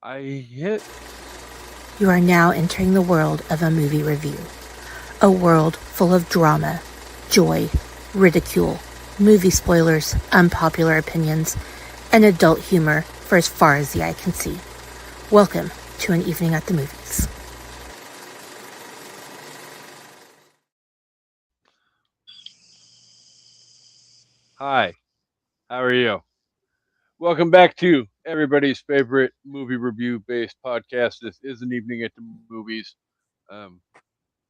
I hit. You are now entering the world of a movie review. A world full of drama, joy, ridicule, movie spoilers, unpopular opinions, and adult humor for as far as the eye can see. Welcome to an evening at the movies. Hi, how are you? Welcome back to everybody's favorite movie review based podcast. This is an evening at the movies. Um,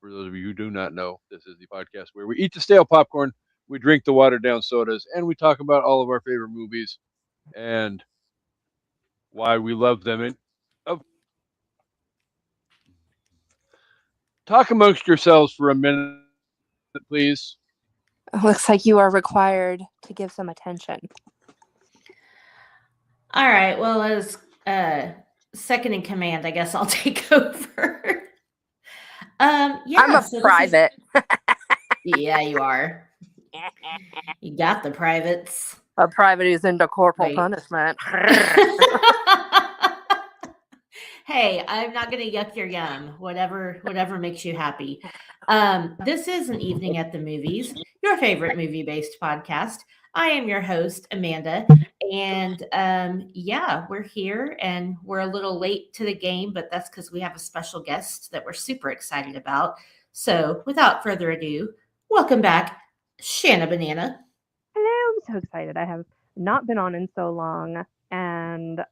for those of you who do not know, this is the podcast where we eat the stale popcorn, we drink the watered down sodas, and we talk about all of our favorite movies and why we love them. And talk amongst yourselves for a minute, please. Looks like you are required to give some attention. All right. Well, as second in command, I guess I'll take over. Yeah, I'm a private. Yeah, you are. You got the privates. A private who's into corporal Wait. punishment. Hey, I'm not going to yuck your yum. Whatever makes you happy. This is an evening at the movies, your favorite movie-based podcast. I am your host, Amanda, and yeah, we're here, and we're a little late to the game, but that's because we have a special guest that we're super excited about. So, without further ado, welcome back, Shana Banana. Hello, I'm so excited. I have not been on in so long, and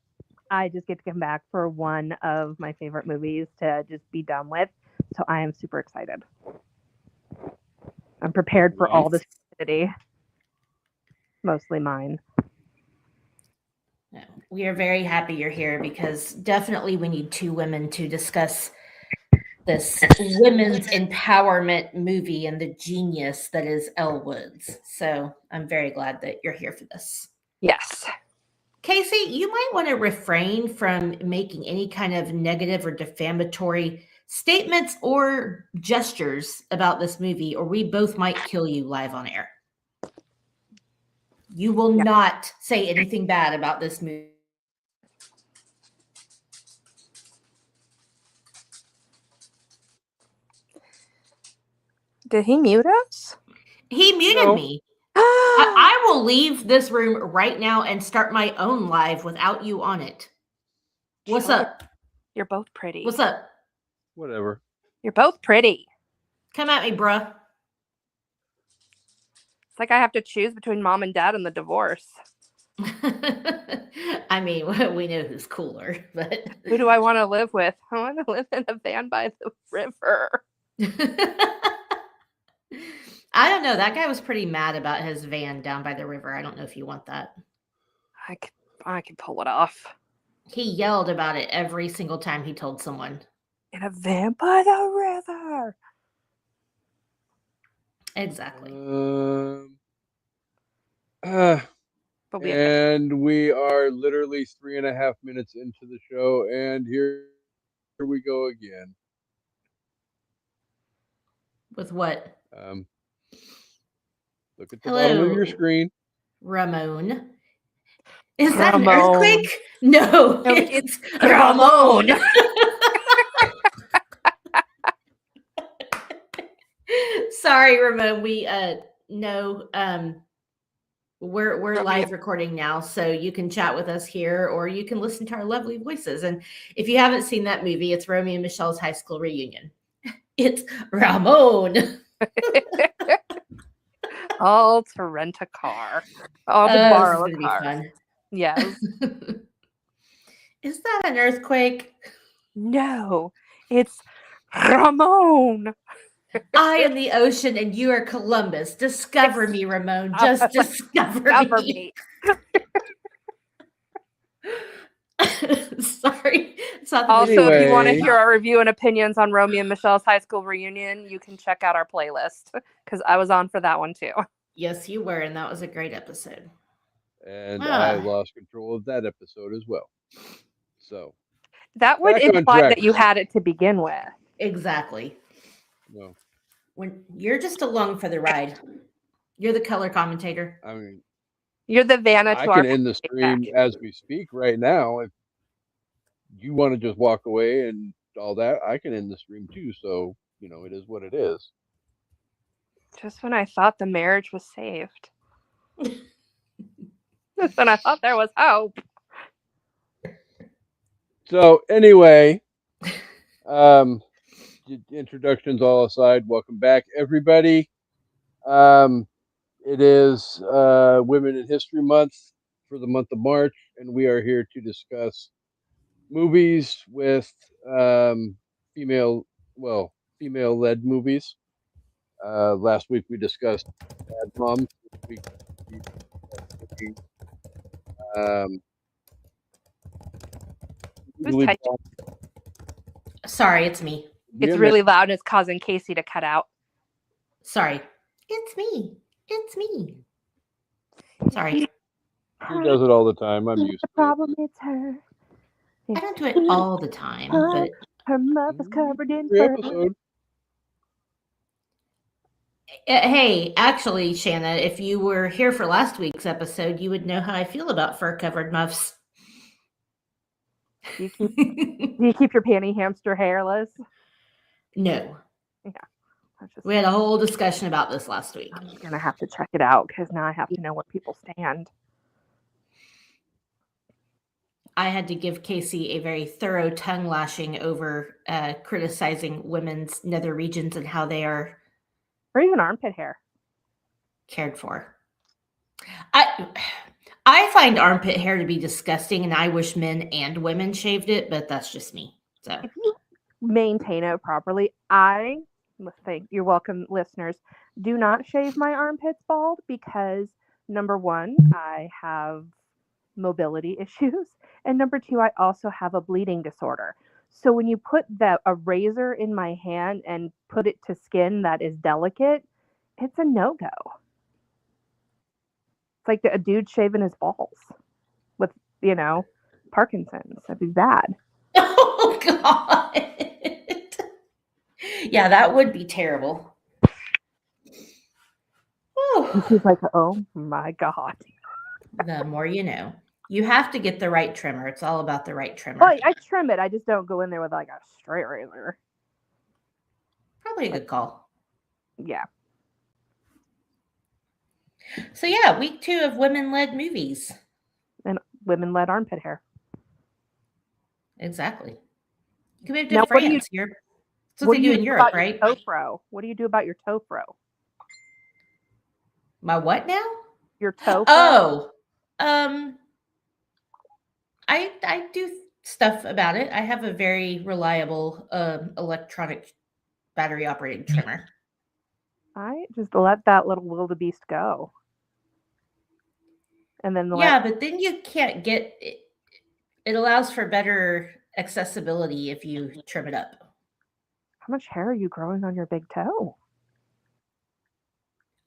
I just get to come back for one of my favorite movies to just be done with. So I am super excited. I'm prepared for all the stupidity. Mostly mine. We are very happy you're here because definitely we need two women to discuss this women's empowerment movie and the genius that is Elle Woods. So I'm very glad that you're here for this. Yes. Kasey, you might want to refrain from making any kind of negative or defamatory statements or gestures about this movie, or we both might kill you live on air. You will not say anything bad about this movie. Did he mute us? He muted me. I will leave this room right now and start my own live without you on it. What's up? You're both pretty. What's up? Whatever. You're both pretty. Come at me, bruh. It's like I have to choose between mom and dad and the divorce. I mean, we know who's cooler, but who do I want to live with? I want to live in a van by the river. I don't know. That guy was pretty mad about his van down by the river. I don't know if you want that. I can pull it off. He yelled about it every single time he told someone. In a van by the river. Exactly. But we are literally 3.5 minutes into the show, and here we go again. With what? Look at the bottom of your screen. Ramon. Is that an earthquake? No, it's Ramon. Sorry, Ramon. We no we're live recording now, so you can chat with us here, or you can listen to our lovely voices. And if you haven't seen that movie, it's Romeo and Michelle's high school reunion. It's Ramon. All to rent a car. All to borrow a car. Be fun. Yes. Is that an earthquake? No, it's Ramon. I am the ocean and you are Columbus. Discover me, Ramon. Just discover me. Sorry. Also, if you want to hear our review and opinions on Romeo and Michelle's high school reunion, you can check out our playlist because I was on for that one too. Yes, you were, and that was a great episode. And I lost control of that episode as well. So that would imply that you had it to begin with. Exactly. No. When you're just along for the ride. You're the color commentator. I mean, you're the Vanna. I can end the stream as we speak right now. you want to just walk away and all that, I can end the stream too. So, it is what it is. Just when I thought the marriage was saved. Just when I thought there was hope. So, anyway, um, introductions all aside, welcome back, everybody. Um, it is Women in History Month for the month of March, and we are here to discuss movies with female, well, female-led movies. Last week we discussed Bad Moms. This week we discussing, um, Who's legally typing? blonde. Sorry, it's me. It's really loud and it's causing Kasey to cut out. Sorry. It's me. It's me. Sorry. She does it all the time. I'm used The to it. problem is her. I don't do it all the time, but Her mouth is covered in Every fur. episode. hey, actually, Shana, if you were here for last week's episode, you would know how I feel about fur-covered muffs. Do you keep your panty hamster hairless? No. Yeah. We had a whole discussion about this last week. I'm gonna have to check it out because now I have to know where people stand. I had to give Kasey a very thorough tongue lashing over criticizing women's nether regions and how they are, or even armpit hair, cared for. I find armpit hair to be disgusting, and I wish men and women shaved it, but that's just me. So if you maintain it properly, I think you're welcome, listeners. Do not shave my armpits bald because number one, I have mobility issues, and number two, I also have a bleeding disorder. So when you put a razor in my hand and put it to skin that is delicate, it's a no-go. It's like a dude shaving his balls with, Parkinson's. That'd be bad. oh god. Yeah, that would be terrible. He's like, oh my god. The more you know. You have to get the right trimmer. It's all about the right trimmer. Well, I trim it. I just don't go in there with like a straight razor. Probably a good call. Yeah. So yeah, week 2 of women-led movies. And women-led armpit hair. Exactly. You can move to France. That's what they do in Europe, right? Toe fro? What do you do about your toe fro? My what now? Your toe fro? Oh. I do stuff about it. I have a very reliable electronic battery operated trimmer. I just let that little wildebeest go. And then but then you can't get it. It allows for better accessibility if you trim it up. How much hair are you growing on your big toe?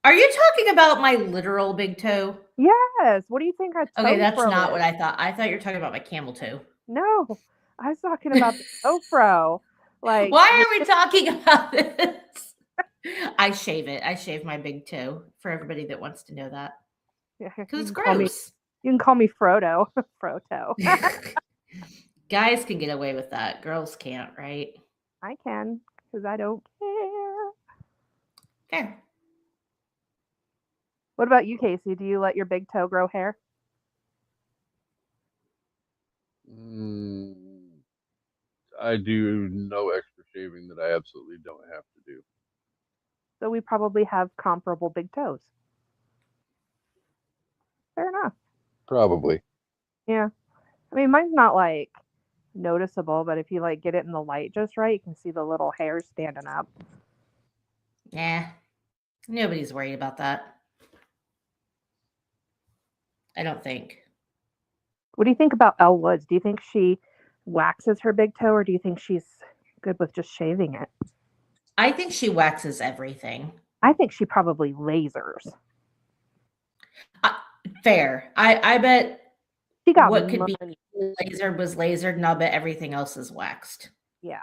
Are you talking about my literal big toe? Yes. What do you think a toe Okay, that's fro not is? what I thought. I thought you were talking about my camel toe. No, I was talking about the toe fro. Like, why are we talking about this? I shave it. I shave my big toe for everybody that wants to know that. Yeah, because it's gross. You can call me Frodo. Froto. Guys can get away with that. Girls can't, right? I can, because I don't care. Fair. What about you, Kasey? Do you let your big toe grow hair? I do no extra shaving that I absolutely don't have to do. So we probably have comparable big toes. Fair enough. Probably. Yeah. I mean, mine's not like noticeable, but if you like get it in the light just right, you can see the little hairs standing up. Yeah. Nobody's worried about that. I don't think. What do you think about Elle Woods? Do you think she waxes her big toe, or do you think she's good with just shaving it? I think she waxes everything. I think she probably lasers. Fair. I bet she got what could be lasered was lasered, and I'll bet everything else is waxed. Yeah.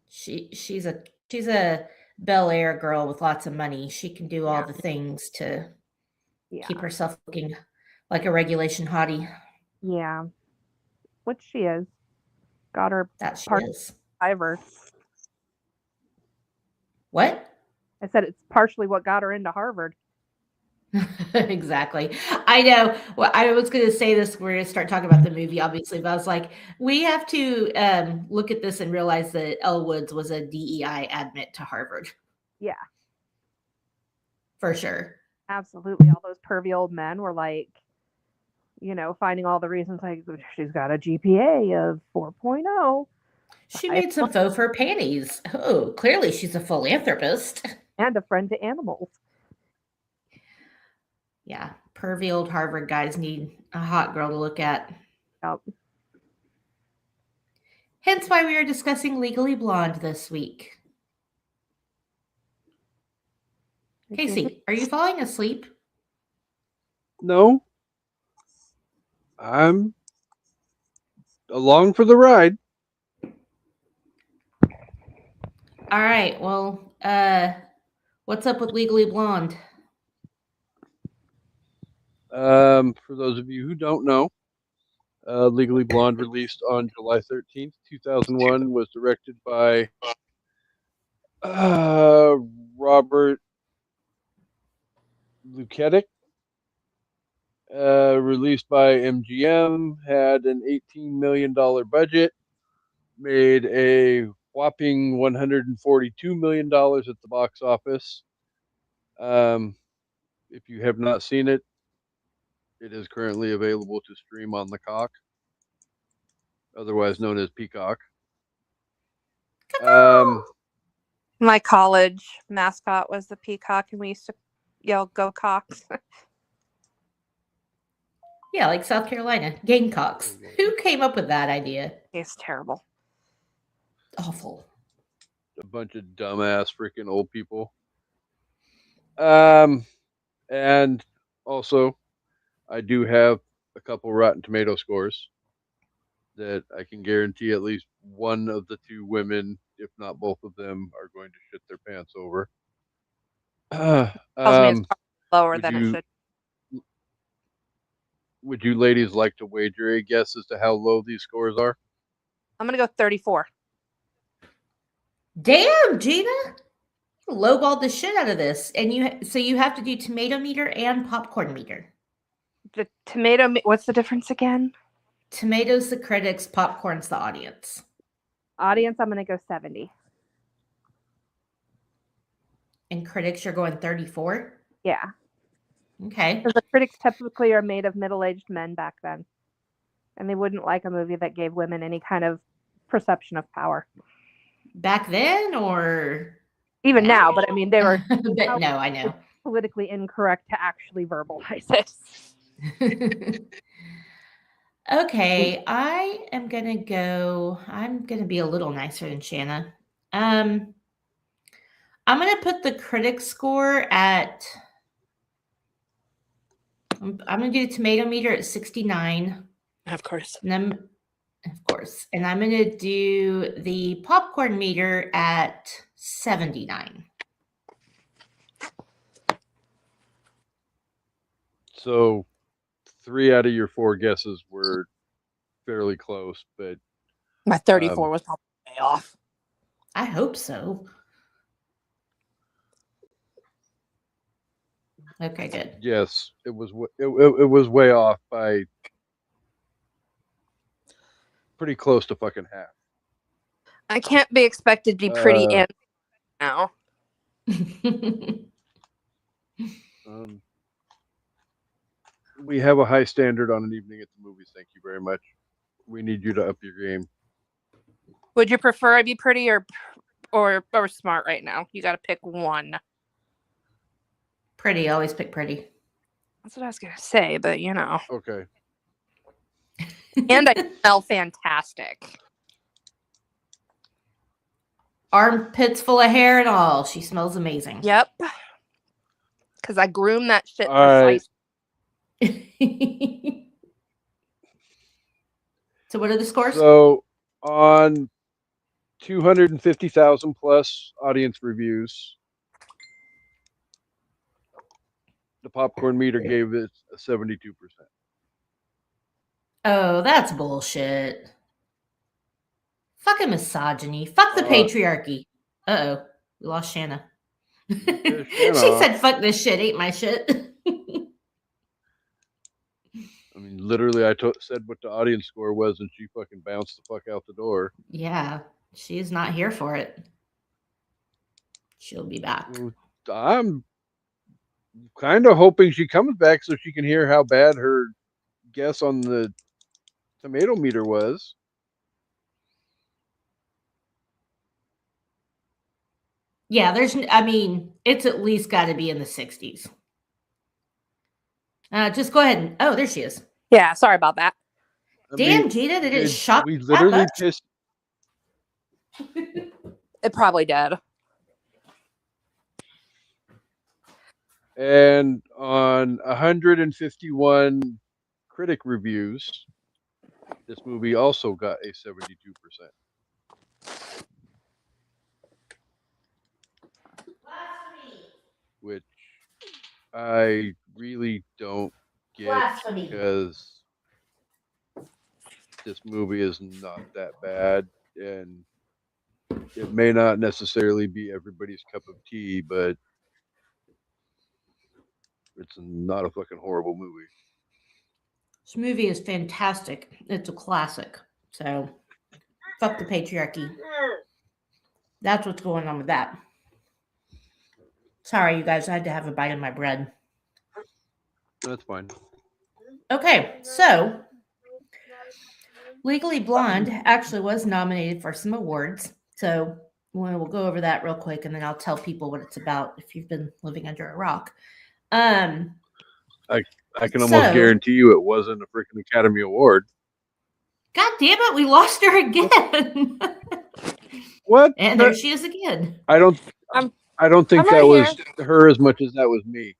She's a Bel Air girl with lots of money. She can do all the things to keep herself looking like a regulation hottie. Yeah. which she is. Got her That she part is. Harvard. What? I said it's partially what got her into Harvard. Exactly. I know. Well, I was going to say this. We're going to start talking about the movie, obviously, but I was like, we have to look at this and realize that Elle Woods was a DEI admit to Harvard Yeah, for sure. absolutely. All those pervy old men were like, finding all the reasons like she's got a GPA of 4.0. She made some faux fur panties. Oh, clearly she's a philanthropist. And a friend to animals. Yeah, pervy old Harvard guys need a hot girl to look at. Yep. Hence why we are discussing Legally Blonde this week. Kasey, are you falling asleep? No, I'm along for the ride. All right. Well, what's up with Legally Blonde? For those of you who don't know, Legally Blonde released on July 13th, 2001, was directed by uh, Robert Luketic, released by MGM, had an $18 million budget, made a whopping $142 million at the box office. Um, if you have not seen it, it is currently available to stream on the Cock, otherwise known as Peacock. Um, My college mascot was the peacock, and we used to yell "Go Cox." Yeah, like South Carolina, Gamecocks. Who came up with that idea? It's terrible. Awful. a bunch of dumbass freaking old people. Um, and also, I do have a couple Rotten Tomato scores that I can guarantee at least one of the two women, if not both of them, are going to shit their pants over. Tells me it's lower would than it you should. would you ladies like to wager a guess as to how low these scores are? I'm gonna go 34. Damn, Gina. You lowballed the shit out of this. And you have to do tomato meter and popcorn meter. The tomato. What's the difference again? Tomatoes the critics, popcorn's the audience. Audience, I'm gonna go 70. And critics, you're going 34? Yeah, Okay. because the critics typically are made of middle-aged men back then, and they wouldn't like a movie that gave women any kind of perception of power. Back then or Even now, but I mean, they were but no, I know. politically incorrect to actually verbalize it. Okay, I'm gonna be a little nicer than Shanna. I'm gonna put the critic score at I'm gonna do the tomato meter at 69. Of course. And then of course. And I'm gonna do the popcorn meter at 79. So, 3 out of your 4 guesses were fairly close, but My 34 was probably way off. I hope so. Okay, good. yes, it was it was way off by pretty close to fucking half. I can't be expected to be pretty in now. We have a high standard on an evening at the movies. Thank you very much. We need you to up your game. Would you prefer I be pretty or smart right now? You got to pick one. Pretty, always pick pretty. That's what I was gonna say, but Okay. And I smell fantastic. Armpits full of hair and all. She smells amazing. Yep. Because I groom that shit All right. precisely. So what are the scores? So on 250,000 plus audience reviews, the popcorn meter gave it a 72%. Oh, that's bullshit. Fucking misogyny. Fuck the Uh, patriarchy. Uh-oh. We lost Shana. you pissed Shanna She off. said, fuck this shit, ain't my shit. I mean, literally, said what the audience score was, and she fucking bounced the fuck out the door. Yeah, she's not here for it. She'll be back. Well, I'm kind of hoping she comes back so she can hear how bad her guess on the tomato meter was. Yeah, I mean, it's at least got to be in the 60s. Just go ahead and, oh, there she is. Yeah, sorry about that. I Damn, mean, Gina, did it shock we that literally much? pissed. It probably did. And on 151 critic reviews, this movie also got a 72%. Which I really don't get Blasphemy. because this movie is not that bad, and it may not necessarily be everybody's cup of tea, but it's not a fucking horrible movie. This movie is fantastic. It's a classic. So, fuck the patriarchy. That's what's going on with that. Sorry, you guys, I had to have a bite of my bread. That's fine. Okay, so Legally Blonde actually was nominated for some awards. So we'll go over that real quick, and then I'll tell people what it's about if you've been living under a rock. I can almost guarantee you it wasn't a freaking Academy Award. God damn it, we lost her again. What? And there she is again. I don't think that was her as much as that was me.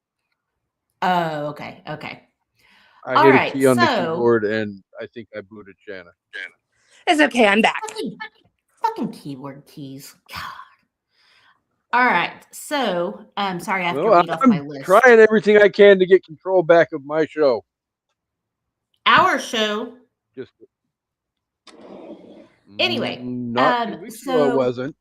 Oh, okay. I hit a key on the keyboard, and I think I booted Shana. It's okay, I'm back. Fucking keyboard keys. God. All right. So, sorry, I have to read off my list. Trying everything I can to get control back of my show. Our show. Just anyway. Not 2 weeks ago it wasn't.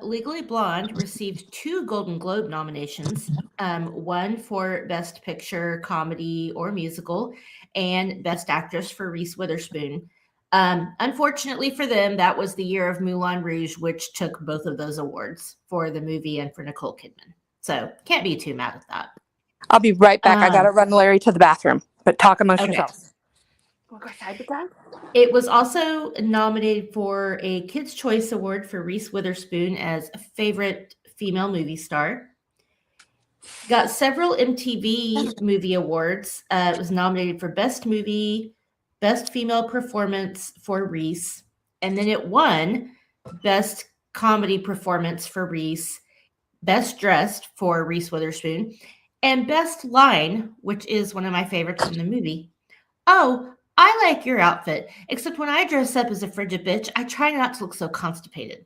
Legally Blonde received 2 Golden Globe nominations, one for Best Picture, Comedy, or Musical, and Best Actress for Reese Witherspoon. Unfortunately for them, that was the year of Moulin Rouge, which took both of those awards for the movie and for Nicole Kidman. So can't be too mad at that. I'll be right back. I gotta run Larry to the bathroom, but talk amongst yourselves. We'll go side with that. It was also nominated for a Kids' Choice Award for Reese Witherspoon as a favorite female movie star. Got several MTV Movie Awards. It was nominated for Best Movie, Best Female Performance for Reese, and then it won Best Comedy Performance for Reese, Best Dressed for Reese Witherspoon, and Best Line, which is one of my favorites in the movie. Oh, I like your outfit, except when I dress up as a frigid bitch, I try not to look so constipated.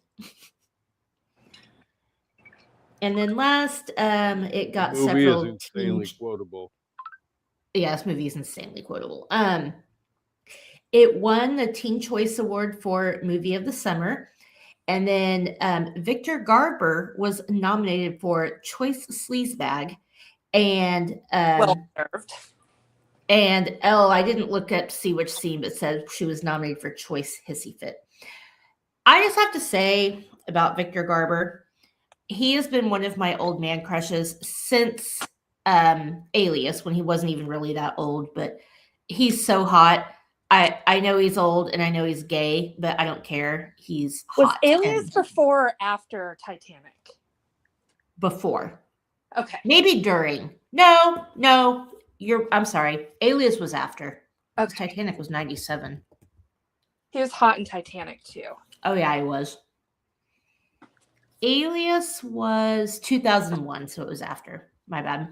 And then last, it got the movie several. Is insanely quotable. Yeah, this movie is insanely quotable. It won the Teen Choice Award for Movie of the Summer. And then Victor Garber was nominated for Choice Sleazebag. And well served. And I didn't look up to see which scene, but said she was nominated for Choice Hissy Fit. I just have to say about Victor Garber, he has been one of my old man crushes since Alias, when he wasn't even really that old, but he's so hot. I know he's old and I know he's gay, but I don't care. He's hot. Was Alias before or after Titanic? Before. Okay. Maybe during. No. I'm sorry. Alias was after. Okay. Titanic was 97. He was hot in Titanic too. Oh yeah, he was. Alias was 2001, so it was after. My bad.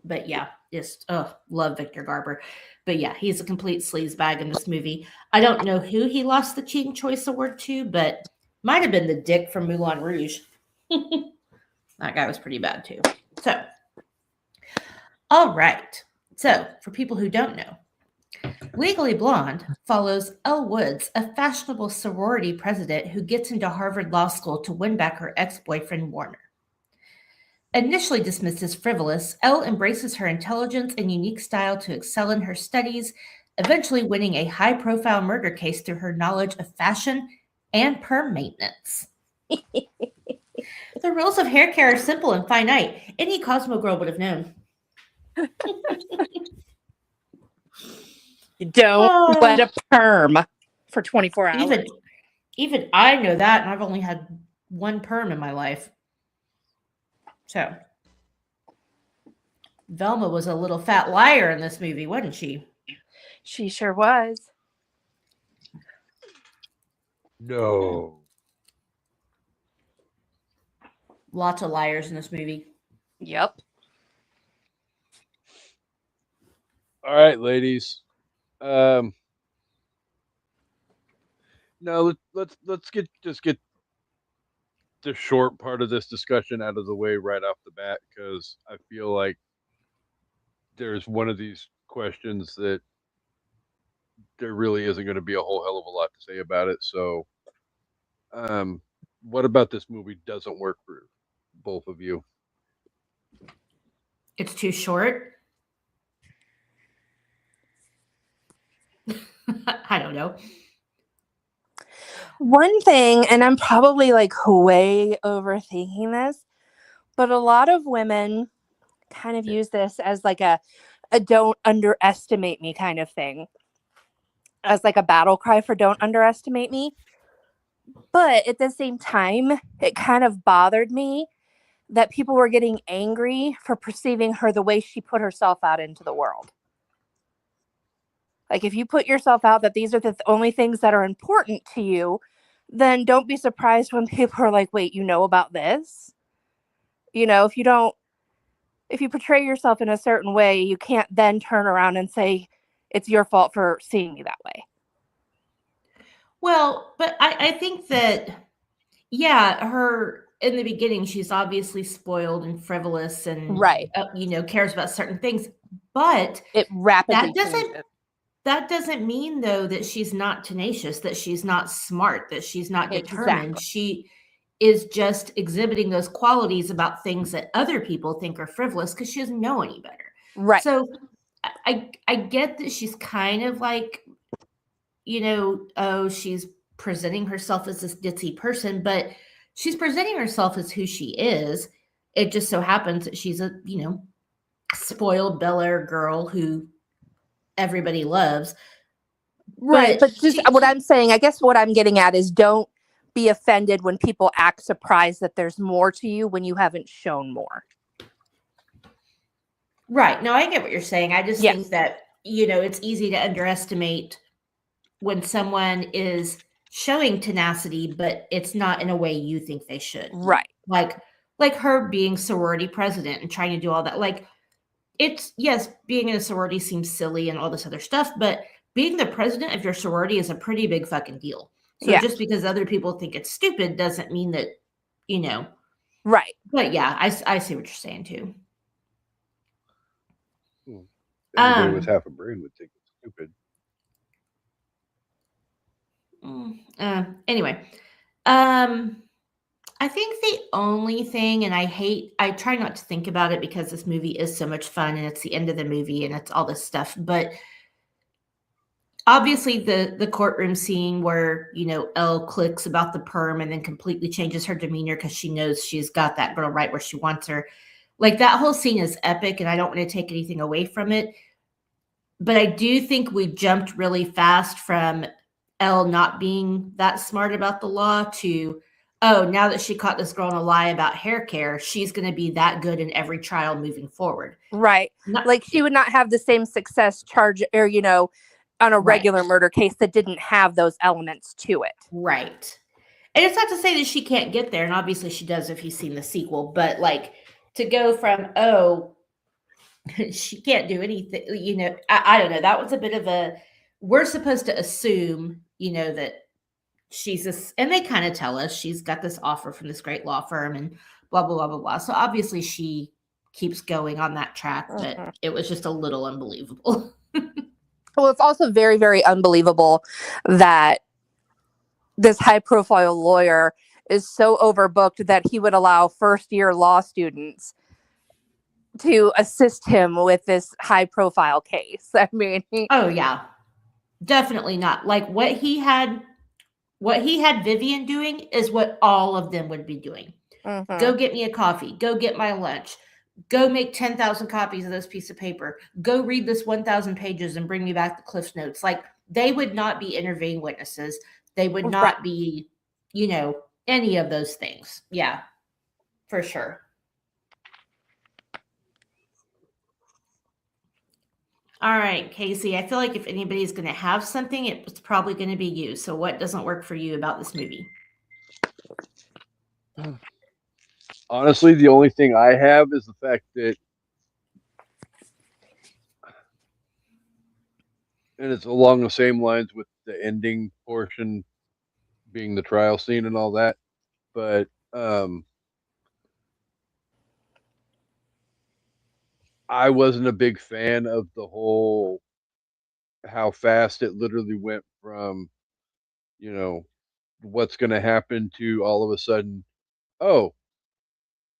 But yeah, just love Victor Garber. But yeah, he's a complete sleazebag in this movie. I don't know who he lost the Teen Choice Award to, but might have been the dick from Moulin Rouge. That guy was pretty bad too. So, All right. So, for people who don't know, Legally Blonde follows Elle Woods, a fashionable sorority president who gets into Harvard Law School to win back her ex boyfriend Warner. Initially dismissed as frivolous, Elle embraces her intelligence and unique style to excel in her studies, eventually winning a high profile murder case through her knowledge of fashion and perm maintenance. The rules of hair care are simple and finite. Any Cosmo girl would have known. Don't let a perm for 24 hours. Even I know that, and I've only had one perm in my life. So, Velma was a little fat liar in this movie, wasn't she? She sure was. No. Lots of liars in this movie. Yep. All right, ladies. No, let's get the short part of this discussion out of the way right off the bat, because I feel like there's one of these questions that there really isn't going to be a whole hell of a lot to say about it. So, what about this movie doesn't work for both of you? It's too short. I don't know. One thing, and I'm probably like way overthinking this, but a lot of women kind of use this as like a don't underestimate me kind of thing, as like a battle cry for don't underestimate me. But at the same time, it kind of bothered me that people were getting angry for perceiving her the way she put herself out into the world. Like, if you put yourself out that these are the only things that are important to you, then don't be surprised when people are like, wait, you know about this? You know, if you portray yourself in a certain way, you can't then turn around and say it's your fault for seeing me that way. Well, but I think that, yeah, her in the beginning, she's obviously spoiled and frivolous and, Right. Cares about certain things. But it rapidly changes. That doesn't mean, though, that she's not tenacious, that she's not smart, that she's not determined. Exactly. She is just exhibiting those qualities about things that other people think are frivolous because she doesn't know any better. Right. So I get that she's kind of like, she's presenting herself as this ditzy person, but she's presenting herself as who she is. It just so happens that she's a, spoiled Bel Air girl who everybody loves. Right. But just what I'm saying, I guess what I'm getting at is don't be offended when people act surprised that there's more to you when you haven't shown more. Right. No, I get what you're saying. I just think that, it's easy to underestimate when someone is showing tenacity, but it's not in a way you think they should. Right. Like her being sorority president and trying to do all that. Like, it's, yes, being in a sorority seems silly and all this other stuff, but being the president of your sorority is a pretty big fucking deal. So just because other people think it's stupid doesn't mean that, Right. But yeah, I see what you're saying too. Anybody with half a brain would think it's stupid. Anyway, I think the only thing, and I try not to think about it because this movie is so much fun and it's the end of the movie and it's all this stuff, but obviously the courtroom scene where, Elle clicks about the perm and then completely changes her demeanor because she knows she's got that girl right where she wants her. Like, that whole scene is epic and I don't want to take anything away from it. But I do think we jumped really fast from Elle not being that smart about the law to, oh, now that she caught this girl in a lie about hair care, she's going to be that good in every trial moving forward. Right. Like, she would not have the same success charge or, on a regular murder case that didn't have those elements to it. Right. And it's not to say that she can't get there. And obviously she does if you've seen the sequel. But like, to go from, oh, she can't do anything, I don't know. That was a bit of a, we're supposed to assume, that she's this, and they kind of tell us she's got this offer from this great law firm and blah, blah, blah, blah, blah. So obviously she keeps going on that track, but it was just a little unbelievable. Well, it's also very, very unbelievable that this high-profile lawyer is so overbooked that he would allow first-year law students to assist him with this high-profile case. I mean, Oh yeah, definitely not. Like what he had Vivian doing is what all of them would be doing. Go get me a coffee. Go get my lunch. Go make 10,000 copies of this piece of paper. Go read this 1,000 pages and bring me back the Cliff Notes. Like they would not be interviewing witnesses. They would not be, any of those things. Yeah, for sure. All right, Kasey, I feel like if anybody's going to have something, it's probably going to be you. So what doesn't work for you about this movie? Honestly, the only thing I have is the fact that, and it's along the same lines with the ending portion being the trial scene and all that, but I wasn't a big fan of the whole how fast it literally went from, you know, what's going to happen to all of a sudden, oh,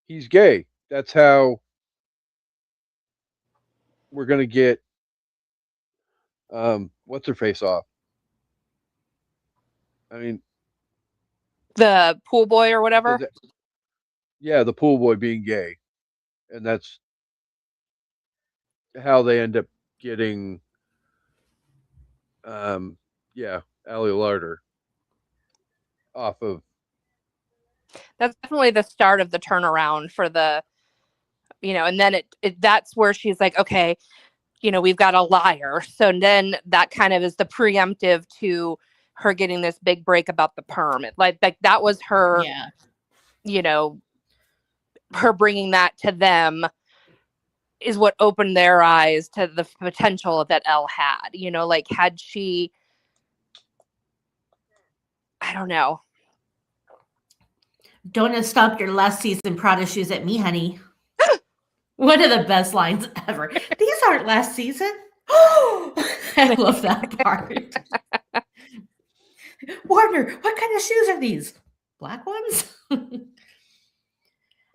he's gay. That's how we're going to get what's her face off. I mean, the pool boy or whatever. Yeah, the pool boy being gay, and that's how they end up getting, yeah, Ali Larder off of. That's definitely the start of the turnaround for the, and then that's where she's like, okay, we've got a liar. So then that kind of is the preemptive to her getting this big break about the perm. Like that was her, her bringing that to them is what opened their eyes to the potential that Elle had, like had she, I don't know. Don't have stopped your last season Prada shoes at me, honey. One of the best lines ever. These aren't last season. I love that part. Warner, what kind of shoes are these? Black ones? I mean,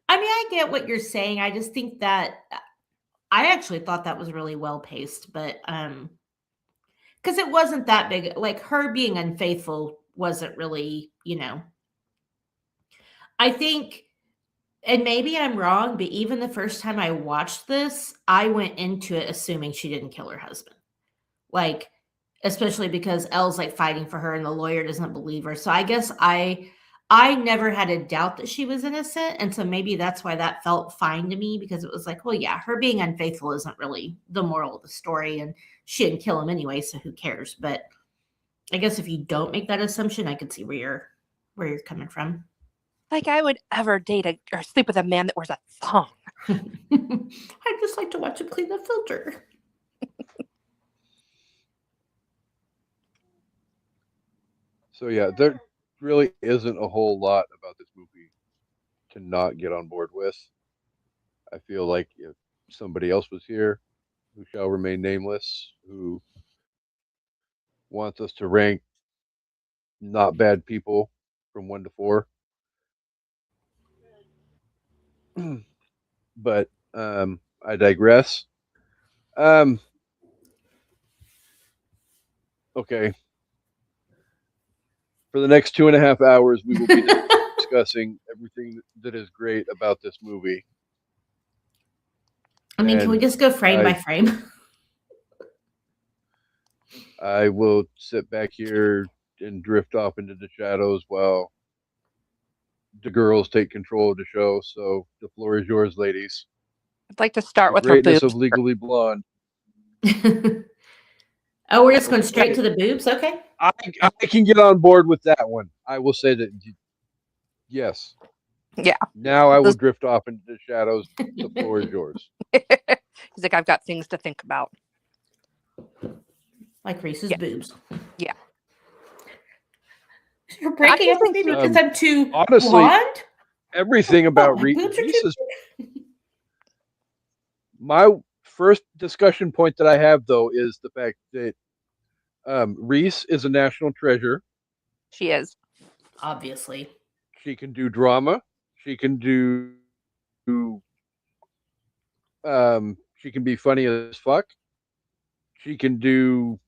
I get what you're saying. I just think that I actually thought that was really well paced, but because it wasn't that big. Like her being unfaithful wasn't really, I think, and maybe I'm wrong, but even the first time I watched this, I went into it assuming she didn't kill her husband. Like, especially because Elle's like fighting for her and the lawyer doesn't believe her. So I guess I never had a doubt that she was innocent. And so maybe that's why that felt fine to me, because it was like, well, yeah, her being unfaithful isn't really the moral of the story. And she didn't kill him anyway, so who cares? But I guess if you don't make that assumption, I could see where you're coming from. Like I would ever date or sleep with a man that wears a thong. I just like to watch him clean the filter. So yeah, there really isn't a whole lot about this movie to not get on board with. I feel like if somebody else was here, who shall remain nameless, who wants us to rank not bad people from 1 to 4. But I digress. Okay. For the next 2.5 hours, we will be discussing everything that is great about this movie. I mean, can we just go frame by frame? I will sit back here and drift off into the shadows while the girls take control of the show. So the floor is yours, ladies. I'd like to start with greatness her boobs. of Legally Blonde. Oh, we're just going straight to the boobs? Okay. I can get on board with that one. I will say that, yes. Yeah. Now I will drift off into the shadows. The floor is yours. He's like, I've got things to think about. Like Reese's boobs. Yeah. You're breaking up with me because I'm too honestly, blonde? Everything about Reese's. My first discussion point that I have though is the fact that Reese is a national treasure. She is. Obviously. She can do drama. She can do. She can be funny as fuck. She can do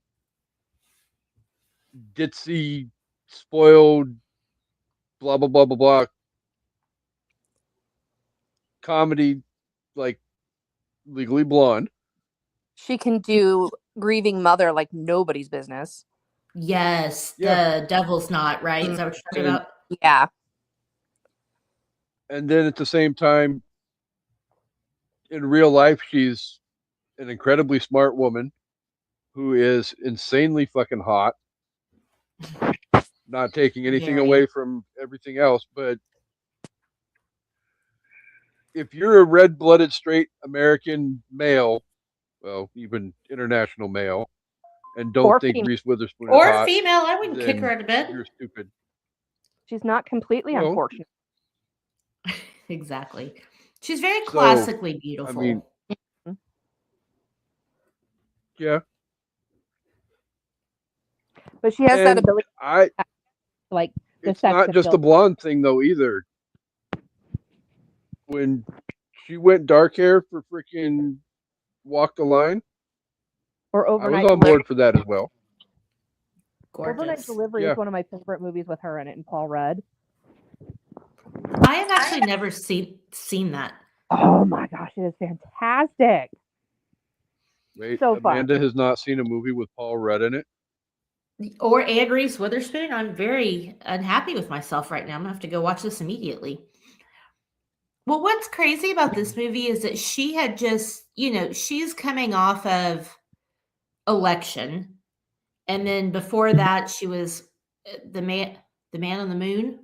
ditzy, spoiled, blah blah blah blah blah comedy like Legally Blonde. She can do grieving mother like nobody's business. Yes, Yeah, the devil's not, right? Is that what you're talking and about? Yeah. then at the same time, in real life, she's an incredibly smart woman who is insanely fucking hot. Not taking anything Very. away from everything else, but if you're a red-blooded straight American male, well, even international male, and don't Or think female. Reese Witherspoon is Or hot, female. I wouldn't kick her then out of bed. you're stupid. She's not completely Well, unfortunate. Exactly. She's very so classically I mean, beautiful. yeah, But she has that and ability, I. like the It's sex not just the appeal. blonde thing though either. When she went dark hair for freaking Walk the Line, Or I was Overnight on Delivery. board for that as well. Overnight Gorgeous. Delivery Yeah, is one of my favorite movies with her in it and Paul Rudd. I have actually never seen that. Oh my gosh, it is fantastic. wait, So fun. Amanda has not seen a movie with Paul Rudd in it. Or Anne Reese Witherspoon. I'm very unhappy with myself right now. I'm gonna have to go watch this immediately. Well, what's crazy about this movie is that she had just, she's coming off of Election, and then before that, she was the man on the moon.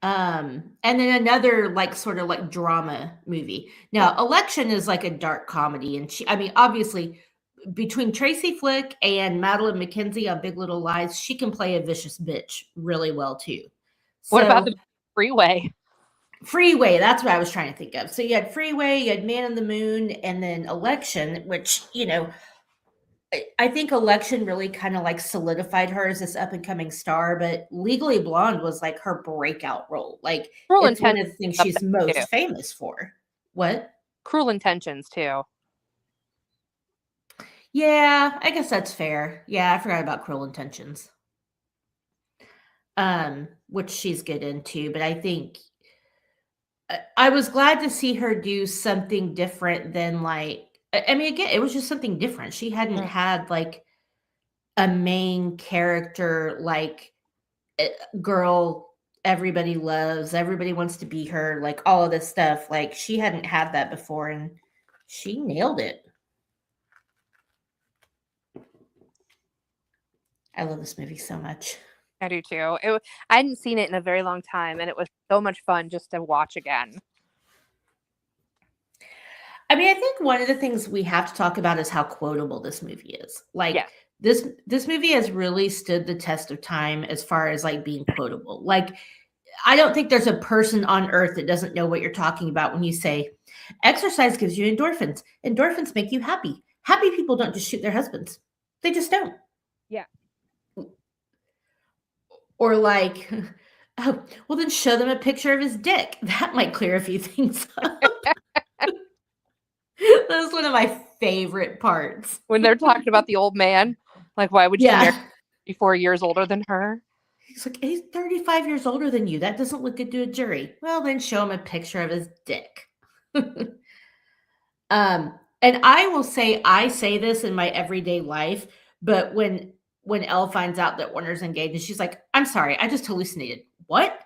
And then another like sort of like drama movie. Now, Election is like a dark comedy, and I mean, obviously, between Tracy Flick and Madeline McKenzie on Big Little Lies, she can play a vicious bitch really well too. What about So the Freeway? Freeway, that's what I was trying to think of. So you had Freeway, you had Man on the Moon, and then Election, which, I think Election really kind of like solidified her as this up and coming star, but Legally Blonde was like her breakout role. Like Cruel it's one Intentions of the things up she's there too. most famous for. What? Cruel Intentions too. Yeah, I guess that's fair. Yeah, I forgot about Cruel Intentions. Which she's good into, but I think I was glad to see her do something different than like I mean again, it was just something different. She hadn't had like a main character like girl everybody loves, everybody wants to be her, like all of this stuff. Like she hadn't had that before and she nailed it. I love this movie so much. I do too. I hadn't seen it in a very long time, and it was so much fun just to watch again. I mean, I think one of the things we have to talk about is how quotable this movie is. Like Yeah. this movie has really stood the test of time as far as like being quotable. Like I don't think there's a person on earth that doesn't know what you're talking about when you say exercise gives you endorphins. Endorphins make you happy. Happy people don't just shoot their husbands. They just don't. Yeah. Or like, oh, well, then show them a picture of his dick. That might clear a few things up. That's one of my favorite parts. When they're talking about the old man, like, why would you marry Yeah. 34 years older than her? He's like, he's 35 years older than you. That doesn't look good to a jury. Well, then show him a picture of his dick. And I will say, I say this in my everyday life, but when Elle finds out that Warner's engaged, and she's like, I'm sorry, I just hallucinated. What?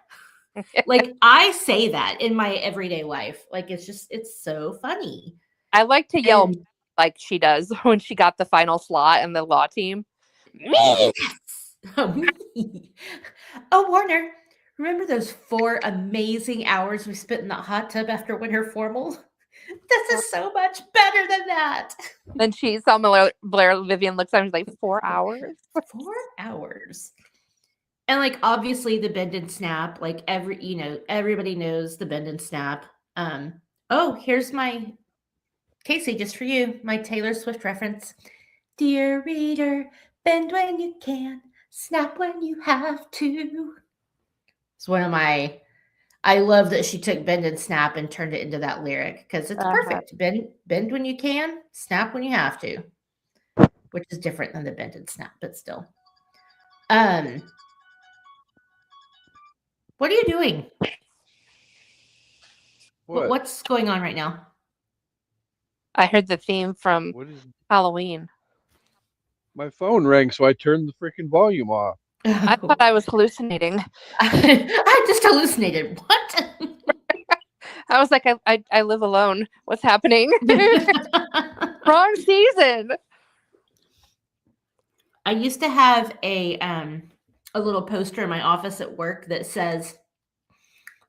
Like, I say that in my everyday life. Like, it's so funny. I like to yell And like she does when she got the final slot in the law team. me! Oh, Warner, remember those 4 amazing hours we spent in that hot tub after winter formal? This is so much better than that. Then she saw Blair Vivian looks at him, she's like, 4 hours? 4 hours. And like obviously the bend and snap, like everybody knows the bend and snap. Oh, here's my Kasey, just for you, my Taylor Swift reference. Dear reader, bend when you can, snap when you have to. It's one of my. I love that she took bend and snap and turned it into that lyric because it's perfect. Bend when you can, snap when you have to, which is different than the bend and snap, but still. Um, what are you doing? What? What's going on right now? I heard the theme from What is? Halloween. My phone rang, so I turned the freaking volume off. I thought I was hallucinating. I just hallucinated. What? I was like, I live alone. What's happening? Wrong season. I used to have a little poster in my office at work that says,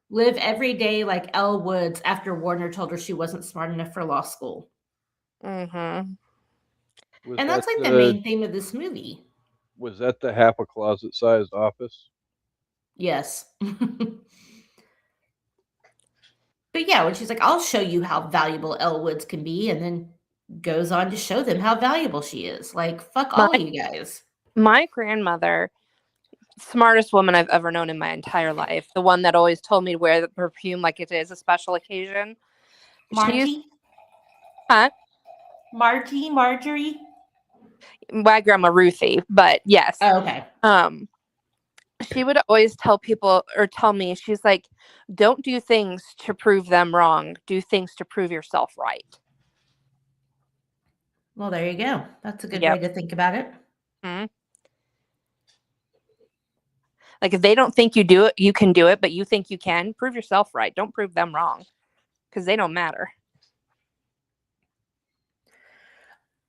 "Live every day like Elle Woods after Warner told her she wasn't smart enough for law school." Mm-hmm. Was And that that's like the the main theme of this movie. was that the half a closet sized office? Yes. But yeah, when she's like, "I'll show you how valuable Elle Woods can be," and then goes on to show them how valuable she is. Like, fuck all you guys. My grandmother, smartest woman I've ever known in my entire life, the one that always told me to wear the perfume like it is a special occasion. Margie? Huh? Marjorie? My grandma Ruthie, but yes. Oh, okay. She would always tell people or tell me, she's like, don't do things to prove them wrong. Do things to prove yourself right. Well, there you go. That's a good way to think about it. Mm-hmm. Like if they don't think you do it, you can do it, but you think you can, prove yourself right. Don't prove them wrong because they don't matter.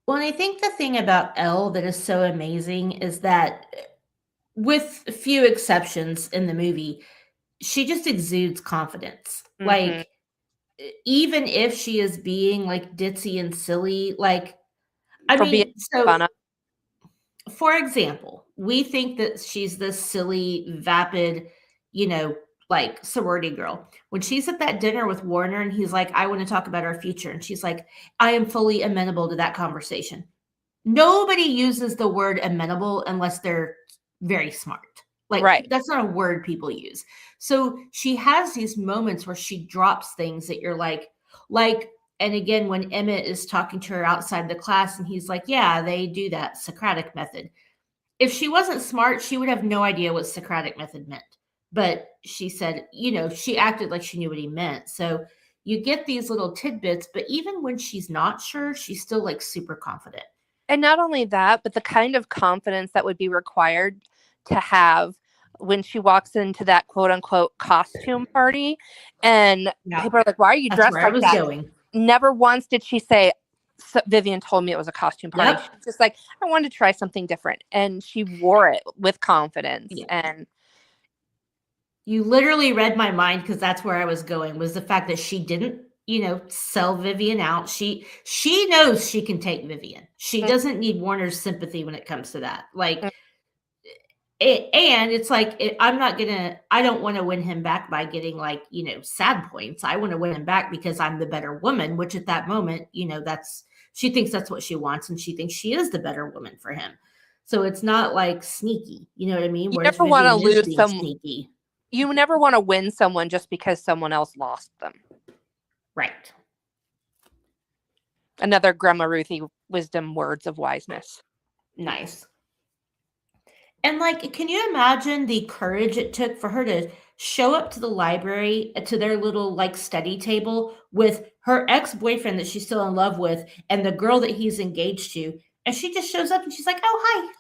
Well, and I think the thing about Elle that is so amazing is that, with a few exceptions in the movie, she just exudes confidence. Mm-hmm. Like, even if she is being like ditzy and silly, like, I mean, so for example, we think that she's this silly, vapid, like sorority girl. When she's at that dinner with Warner and he's like, "I want to talk about our future," and she's like, "I am fully amenable to that conversation." Nobody uses the word amenable unless they're very smart. Like, that's not a word people use. So she has these moments where she drops things that you're like, and again, when Emmett is talking to her outside the class and he's like, "Yeah, they do that Socratic method." If she wasn't smart, she would have no idea what Socratic method meant. But she said, she acted like she knew what he meant. So you get these little tidbits, but even when she's not sure, she's still like super confident. And not only that, but the kind of confidence that would be required to have when she walks into that quote unquote costume party and people are like, "Why are you dressed like that?" Going. Never once did she say, Vivian told me it was a costume party. Yep. She's just like, I wanted to try something different. And she wore it with confidence. Yeah. And you literally read my mind because that's where I was going, was the fact that she didn't, sell Vivian out. She knows she can take Vivian. She doesn't need Warner's sympathy when it comes to that. Like, and it's like, I don't want to win him back by getting like, sad points. I want to win him back because I'm the better woman, which at that moment, she thinks that's what she wants. And she thinks she is the better woman for him. So it's not like sneaky, you know what I mean? You never want to lose sneaky. You never want to win someone just because someone else lost them. Right. Another Grandma Ruthie wisdom words of wiseness. Nice. And like, can you imagine the courage it took for her to show up to the library, to their little like study table with her ex-boyfriend that she's still in love with and the girl that he's engaged to. And she just shows up and she's like, "Oh, hi,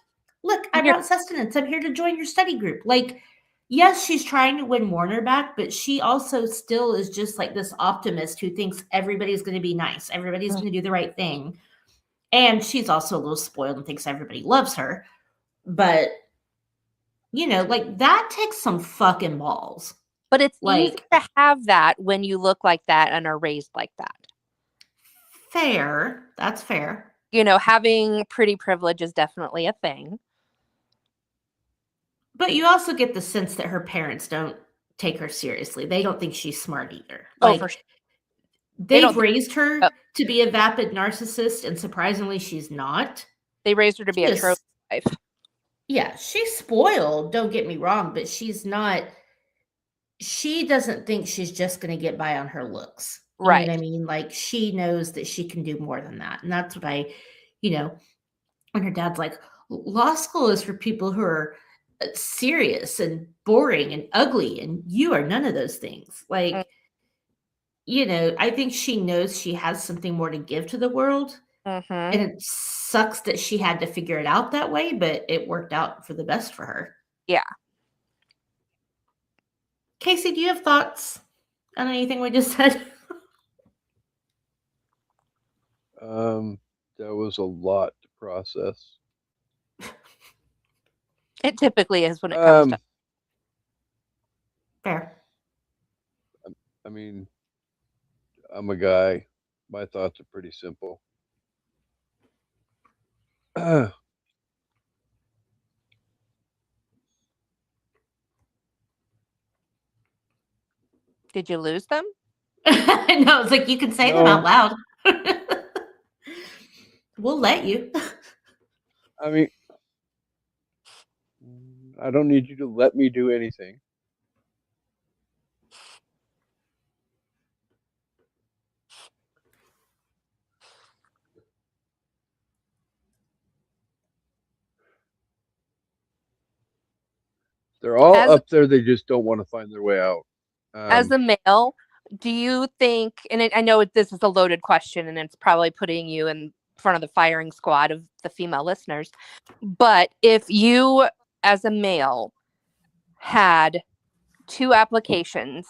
look, I brought sustenance. I'm here to join your study group." Like, yes, she's trying to win Warner back, but she also still is just like this optimist who thinks everybody's going to be nice. Everybody's going to do the right thing. And she's also a little spoiled and thinks everybody loves her. But, like that takes some fucking balls. But it's easy to have that when you look like that and are raised like that. Fair. That's fair. Having pretty privilege is definitely a thing. But you also get the sense that her parents don't take her seriously. They don't think she's smart either. For sure. They've think raised her to be a vapid narcissist, and surprisingly, she's not. they raised her to be a trophy Just wife. yeah, she's spoiled. Don't get me wrong, but she's not. She doesn't think she's just going to get by on her looks. You know Right. what I mean? Like she knows that she can do more than that, and that's what I, you know, when her dad's like, law school is for people who are serious and boring and ugly, and you are none of those things. Like, I think she knows she has something more to give to the world. Mm-hmm. And it sucks that she had to figure it out that way, but it worked out for the best for her. Yeah. Kasey, do you have thoughts on anything we just said? That was a lot to process. It typically is when it comes to. Fair. I mean, I'm a guy. My thoughts are pretty simple. Did you lose them? No, it's like you can say them out No, loud. We'll let you. I mean, I don't need you to let me do anything. They're all As up there. They just don't want to find their way out. as a male, do you think? And I know this is a loaded question, and it's probably putting you in front of the firing squad of the female listeners. But if you, as a male, had 2 applications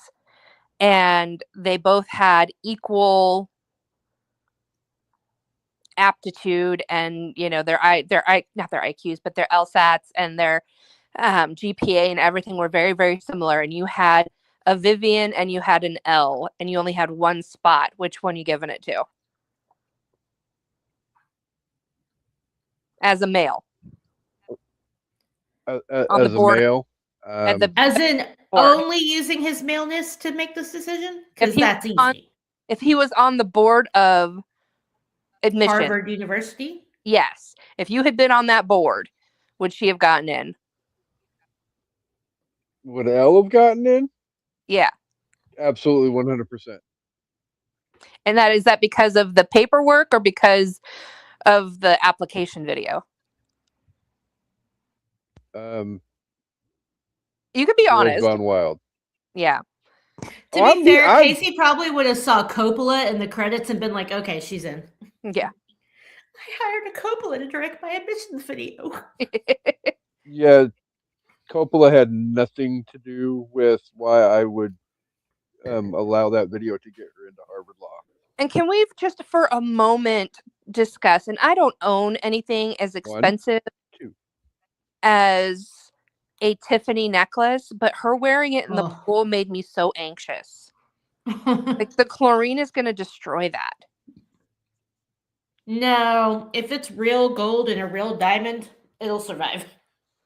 and they both had equal aptitude and their not their IQs but their LSATs and their GPA and everything were very, very similar, and you had a Vivian and you had an L and you only had one spot, which one you giving it to as a male as on the a board male, at the As in board? only using his maleness to make this decision? If Because he that's was on, easy. if he was on the board of admission, Harvard University? yes. If you had been on that board, would she have gotten in? would Elle have gotten in? Yeah. Absolutely, 100%. And is that because of the paperwork or because of the application video? You could be Girls honest. Gone Wild. Yeah. To be fair, Kasey probably would have saw Coppola in the credits and been like, okay, she's in. Yeah. I hired a Coppola to direct my admissions video. Yeah, Coppola had nothing to do with why I would allow that video to get her into Harvard Law. And can we just for a moment discuss, and I don't own anything as expensive 1, 2. as a Tiffany necklace, but her wearing it in the pool made me so anxious. Like the chlorine is going to destroy that. No, if it's real gold and a real diamond, it'll survive.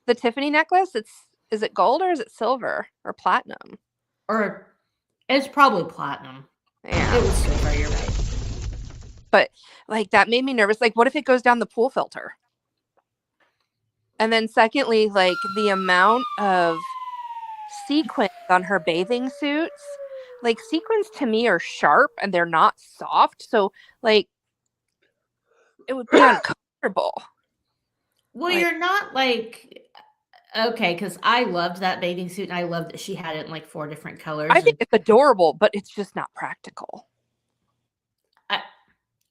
The Tiffany necklace, is it gold or is it silver or platinum? Or it's probably platinum. Yeah. It was silver, you're right. But like that made me nervous. Like, what if it goes down the pool filter? And then secondly, like the amount of sequins on her bathing suits, like sequins to me are sharp and they're not soft. So like it would be uncomfortable. Well, you're not like, okay, because I loved that bathing suit and I loved that she had it in like 4 different colors. I think it's adorable, but it's just not practical.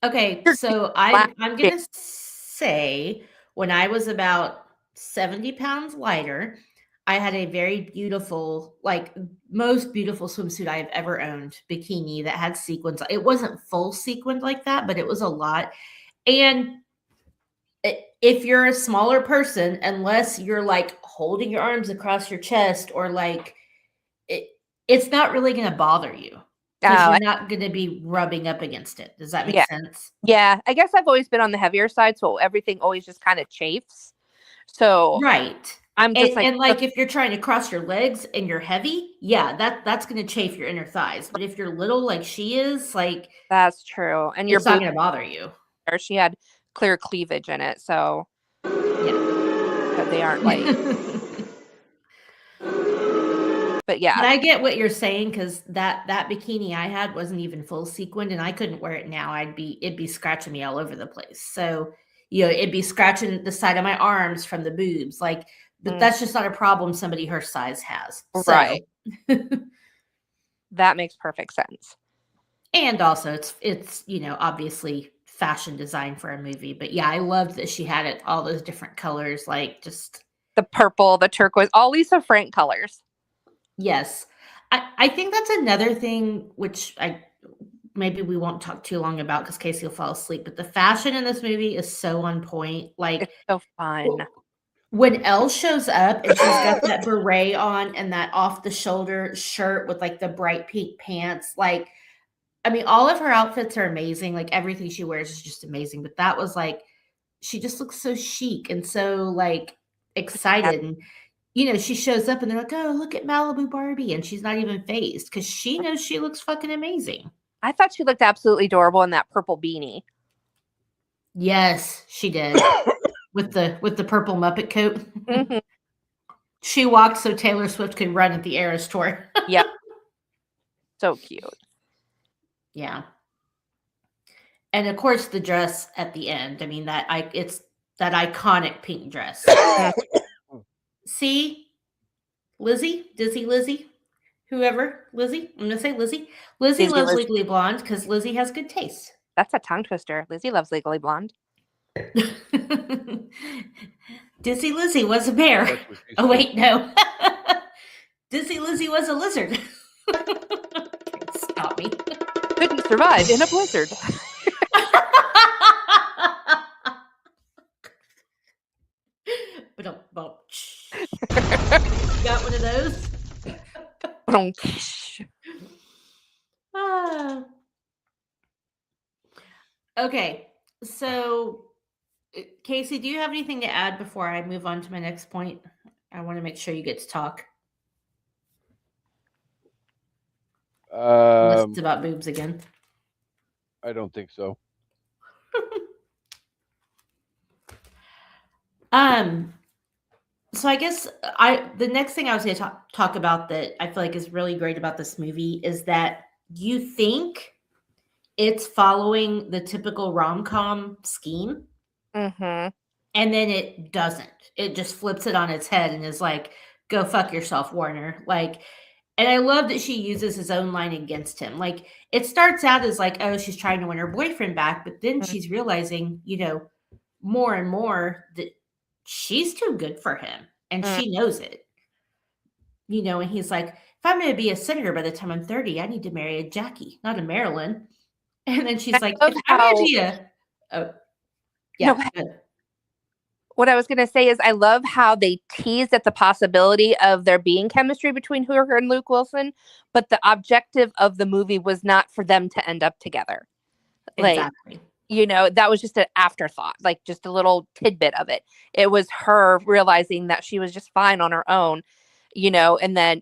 Okay, so I'm going to say when I was about 70 pounds lighter, I had a very beautiful, like most beautiful swimsuit I have ever owned, bikini that had sequins. It wasn't full sequined like that, but it was a lot. And if you're a smaller person, unless you're like holding your arms across your chest or like it's not really going to bother you. Because you're not going to be rubbing up against it. Does that make sense? Yeah. I guess I've always been on the heavier side, so everything always just kind of chafes. So right. I'm just like, And like if you're trying to cross your legs and you're heavy, yeah, that's going to chafe your inner thighs. But if you're little like she is, like that's true. And your it's not boobs, going to bother you. she had clear cleavage in it, so they aren't like. But yeah, But I get what you're saying, because that bikini I had wasn't even full sequined, and I couldn't wear it now. It'd be scratching me all over the place. So it'd be scratching the side of my arms from the boobs, like. But that's just not a problem somebody her size has. So. Right. That makes perfect sense. And also, it's obviously fashion design for a movie. But yeah, I loved that she had it all those different colors, like just the purple, the turquoise, all Lisa Frank colors. Yes. I think that's another thing which maybe we won't talk too long about because Kasey will fall asleep. But the fashion in this movie is so on point. Like, it's so fun. When Elle shows up and she's got that beret on and that off the shoulder shirt with like the bright pink pants, like, I mean, all of her outfits are amazing. Like everything she wears is just amazing. But that was like, she just looks so chic and so like excited. And she shows up and they're like, oh, look at Malibu Barbie. And she's not even phased because she knows she looks fucking amazing. I thought she looked absolutely adorable in that purple beanie. Yes, she did. with the purple Muppet coat. Mm-hmm. She walked so Taylor Swift could run at the Eras tour. Yep. So cute. Yeah. And of course the dress at the end. I mean, it's that iconic pink dress. See? Lizzie, whoever, Lizzie, I'm going to say Lizzie. Lizzie loves Legally Blonde because Lizzie has good taste. That's a tongue twister. Lizzie loves Legally Blonde. Dizzy Lizzie was a bear. Oh, wait, no. Dizzy Lizzie was a lizard. Stop me. Couldn't survive in a blizzard. Got one of those? Okay, so Kasey, do you have anything to add before I move on to my next point? I want to make sure you get to talk. Unless it's about boobs again. I don't think so. So I guess the next thing I was going to talk about that I feel like is really great about this movie is that you think it's following the typical rom-com scheme. Mm-hmm. And then it doesn't. It just flips it on its head and is like, go fuck yourself, Warner. Like, and I love that she uses his own line against him. Like, it starts out as like, oh, she's trying to win her boyfriend back. But then she's realizing, more and more that she's too good for him. And she knows it. And he's like, if I'm going to be a senator by the time I'm 30, I need to marry a Jackie, not a Marilyn. And then she's like, if I'm going to be a... Oh, yeah. No, what I was going to say is I love how they teased at the possibility of there being chemistry between her and Luke Wilson, but the objective of the movie was not for them to end up together. Exactly. That was just an afterthought, like just a little tidbit of it. It was her realizing that she was just fine on her own, and then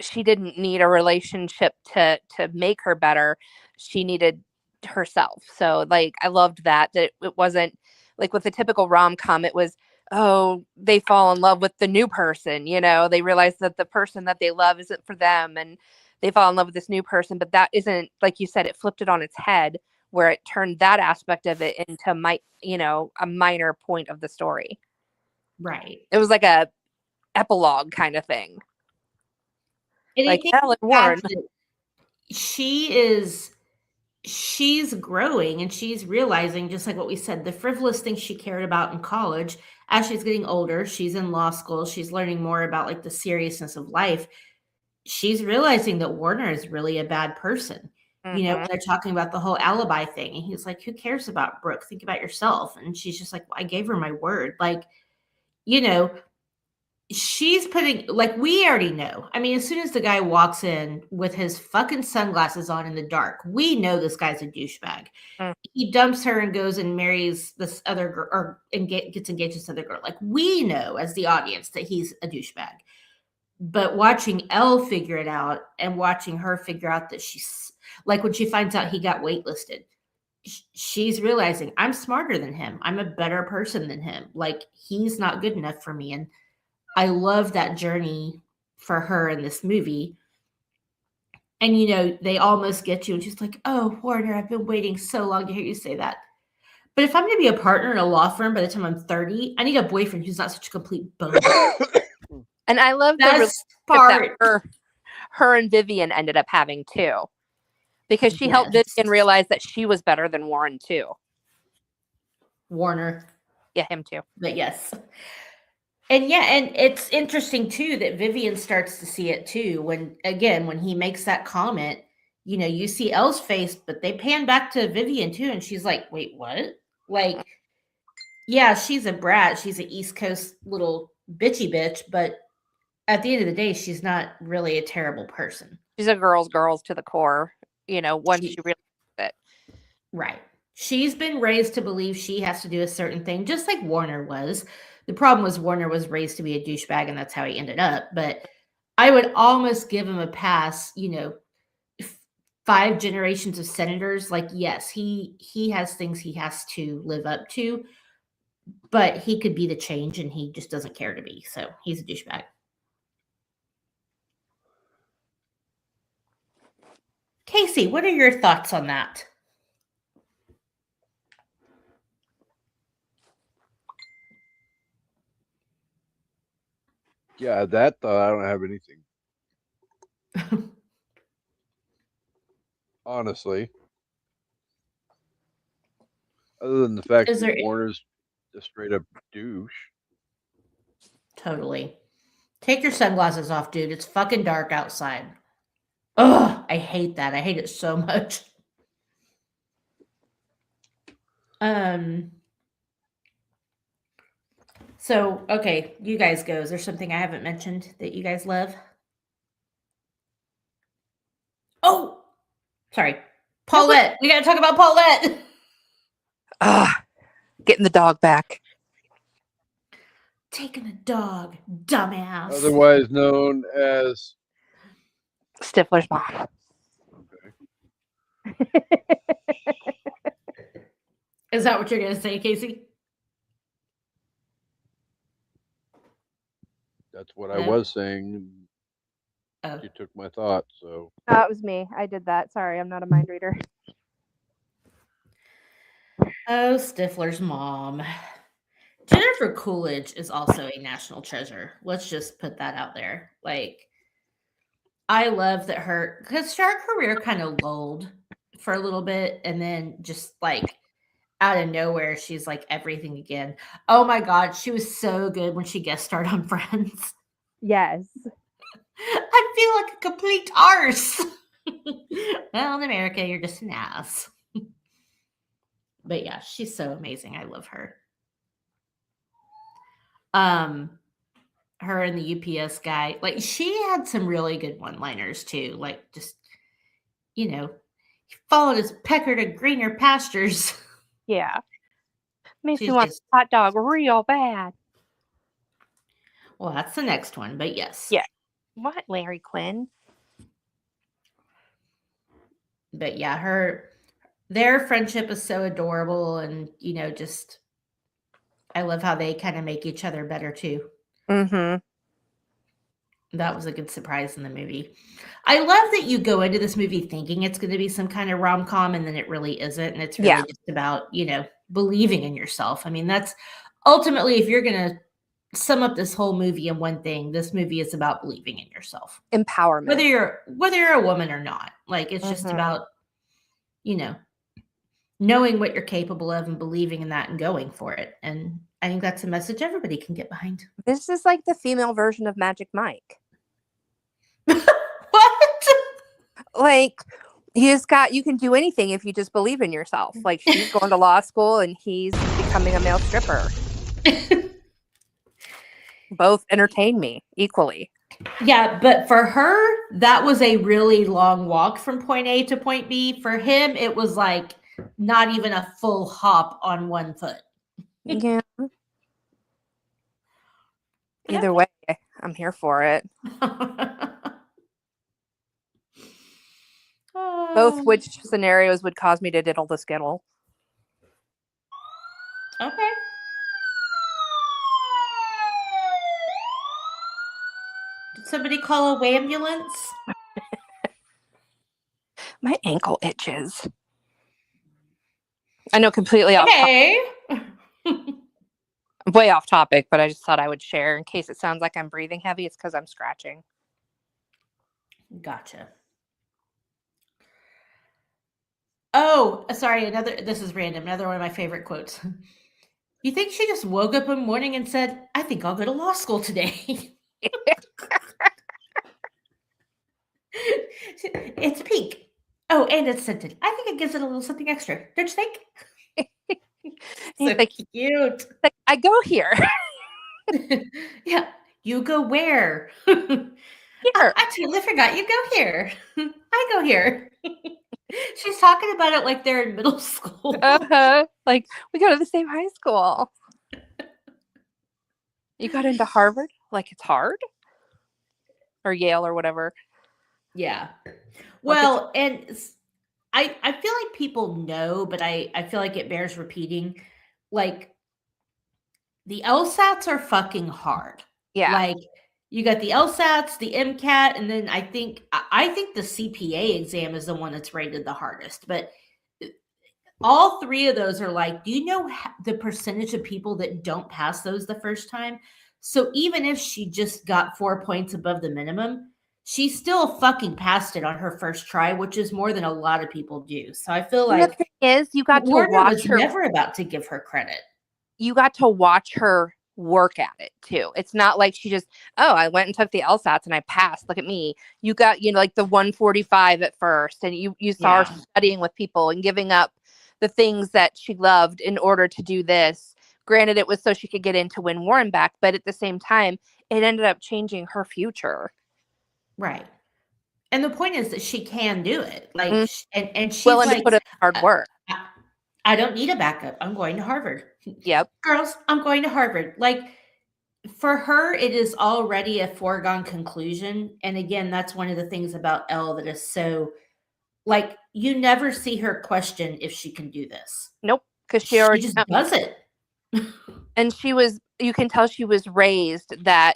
she didn't need a relationship to make her better. She needed herself. So like, I loved that it wasn't like with the typical rom-com, it was, oh, they fall in love with the new person, they realize that the person that they love isn't for them and they fall in love with this new person. But that isn't, like you said, it flipped it on its head where it turned that aspect of it into a minor point of the story. Right. It was like a epilogue kind of thing. And like Ellen Warren. She's growing and she's realizing, just like what we said, the frivolous things she cared about in college, as she's getting older, she's in law school, she's learning more about like the seriousness of life. She's realizing that Warner is really a bad person. When they're talking about the whole alibi thing. And he's like, who cares about Brooke? Think about yourself. And she's just like, well, I gave her my word. Like, she's putting, like, we already know. I mean, as soon as the guy walks in with his fucking sunglasses on in the dark, we know this guy's a douchebag. Mm. He dumps her and goes and marries this other girl, or gets engaged to this other girl. Like, we know as the audience that he's a douchebag. But watching Elle figure it out and watching her figure out that she's, like, when she finds out he got waitlisted, she's realizing I'm smarter than him. I'm a better person than him. Like, he's not good enough for me. And I love that journey for her in this movie. And, you know, they almost get you, and she's like, oh, Warner, I've been waiting so long to hear you say that. But if I'm going to be a partner in a law firm by the time I'm 30, I need a boyfriend who's not such a complete boner. And I love the That's relationship part. that her and Vivian ended up having too. Because she helped Vivian realize that she was better than Warren too. Warner. Yeah, him too. But yes. And yeah, and it's interesting too that Vivian starts to see it too. When he makes that comment, you know, you see Elle's face, but they pan back to Vivian too, and she's like, wait, what? Like, yeah, she's a brat. She's an East Coast little bitchy bitch, but at the end of the day, she's not really a terrible person. She's a girl's to the core, you know, once you realize it. Right. She's been raised to believe she has to do a certain thing, just like Warner was. The problem was Warner was raised to be a douchebag, and that's how he ended up. But I would almost give him a pass, you know, 5 generations of senators. Like, yes, he has things he has to live up to, but he could be the change, and he just doesn't care to be. So he's a douchebag. Kasey, what are your thoughts on that? Yeah, that thought I don't have anything. Honestly. Other than the fact that Warner's a straight up douche. Totally. Take your sunglasses off, dude. It's fucking dark outside. Ugh, I hate that. I hate it so much. So, okay, you guys go. Is there something I haven't mentioned that you guys love? Oh, sorry. Paulette. We got to talk about Paulette. Getting the dog back. Taking the dog, dumbass. Otherwise known as Stifler's mom. Okay. Is that what you're going to say, Kasey? That's what I was saying. Oh. You took my thought, so. It was me. I did that. Sorry, I'm not a mind reader. Oh, Stifler's mom. Jennifer Coolidge is also a national treasure. Let's just put that out there. Like, I love that because her career kind of lulled for a little bit, and then just like out of nowhere, she's like everything again. Oh my God, she was so good when she guest starred on Friends. Yes. I feel like a complete arse. Well, in America, you're just an ass. But yeah, she's so amazing. I love her. Her and the UPS guy, like, she had some really good one-liners too. Like, just, you know, he followed his pecker to greener pastures. Yeah. Makes me want a hot dog real bad. Well, that's the next one, but yes. Yeah. What, Larry Quinn? But yeah, their friendship is so adorable, and, you know, just, I love how they kind of make each other better too. Mm-hmm. That was a good surprise in the movie. I love that you go into this movie thinking it's going to be some kind of rom-com, and then it really isn't. And it's really just about, you know, believing in yourself. I mean, that's ultimately, if you're going to sum up this whole movie in one thing, this movie is about believing in yourself. Empowerment. Whether you're a woman or not. Like, it's just about, you know, knowing what you're capable of and believing in that and going for it. And I think that's a message everybody can get behind. This is like the female version of Magic Mike. What? Like, you can do anything if you just believe in yourself. Like, she's going to law school and he's becoming a male stripper. both entertain me equally. Yeah, but for her, that was a really long walk from point A to point B. For him, it was like not even a full hop on one foot. Yeah. But Either way, I'm here for it. Both which scenarios would cause me to diddle the skittle. Okay. Did somebody call a ambulance? My ankle itches. I know, completely off topic. Hey. Way off topic, but I just thought I would share in case it sounds like I'm breathing heavy. It's because I'm scratching. Gotcha. Oh, sorry. This is random. Another one of my favorite quotes. You think she just woke up one morning and said, I think I'll go to law school today? It's pink. Oh, and it's scented. I think it gives it a little something extra. Don't you think? He's So like, cute. like, I go here. Yeah. You go where? Here. I totally forgot you go here. I go here. She's talking about it like they're in middle school. Like, we go to the same high school. You got into Harvard? Like, it's hard? Or Yale or whatever. Yeah. Well, and I feel like people know, but I feel like it bears repeating. Like, the LSATs are fucking hard. Yeah. Like, you got the LSATs, the MCAT, and then I think the CPA exam is the one that's rated the hardest. But all three of those are like, do you know the percentage of people that don't pass those the first time? So even if she just got 4 points above the minimum, she still fucking passed it on her first try, which is more than a lot of people do. So I feel And like the thing is, you got to Warner watch was her. never about to give her credit. You got to watch her work at it too. It's not like she just, oh, I went and took the LSATs and I passed. Look at me. You got, like the 145 at first, and you saw her studying with people and giving up the things that she loved in order to do this. Granted, it was so she could get in to win Warren back, but at the same time, it ended up changing her future. Right. And the point is that she can do it. Like, and she's willing like, to put in hard work. I don't need a backup. I'm going to Harvard. Yep. Girls, I'm going to Harvard. Like, for her, it is already a foregone conclusion. And again, that's one of the things about Elle that is so, like, you never see her question if she can do this. Nope. Because she already just does it. And you can tell she was raised that,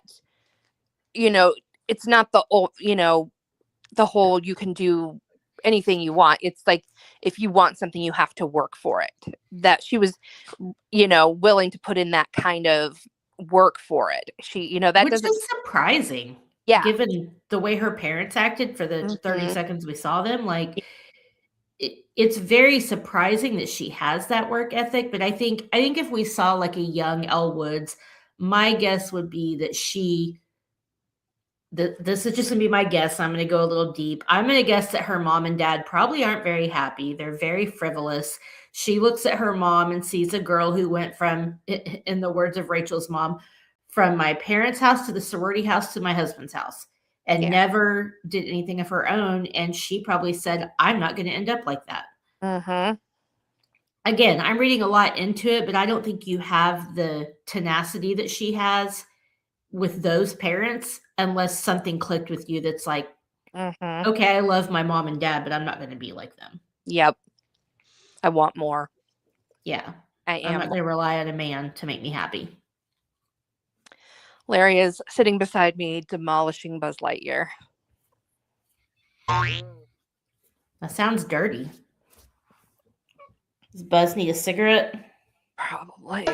it's not the old, the whole you can do anything you want. It's like, if you want something, you have to work for it. That she was, willing to put in that kind of work for it. She, that Which doesn't. is surprising. Yeah. Given the way her parents acted for the 30 seconds we saw them, like, it's very surprising that she has that work ethic. But I think if we saw like a young Elle Woods, my guess would be that this is just gonna be my guess. I'm gonna go a little deep. I'm gonna guess that her mom and dad probably aren't very happy. They're very frivolous. She looks at her mom and sees a girl who went from, in the words of Rachel's mom, from my parents' house to the sorority house to my husband's house, and never did anything of her own. And she probably said, I'm not going to end up like that. Mm-hmm. Again, I'm reading a lot into it, but I don't think you have the tenacity that she has with those parents unless something clicked with you that's like, okay, I love my mom and dad, but I'm not going to be like them. Yep. I want more. Yeah. I'm not going to rely on a man to make me happy. Larry is sitting beside me, demolishing Buzz Lightyear. That sounds dirty. Does Buzz need a cigarette? Probably.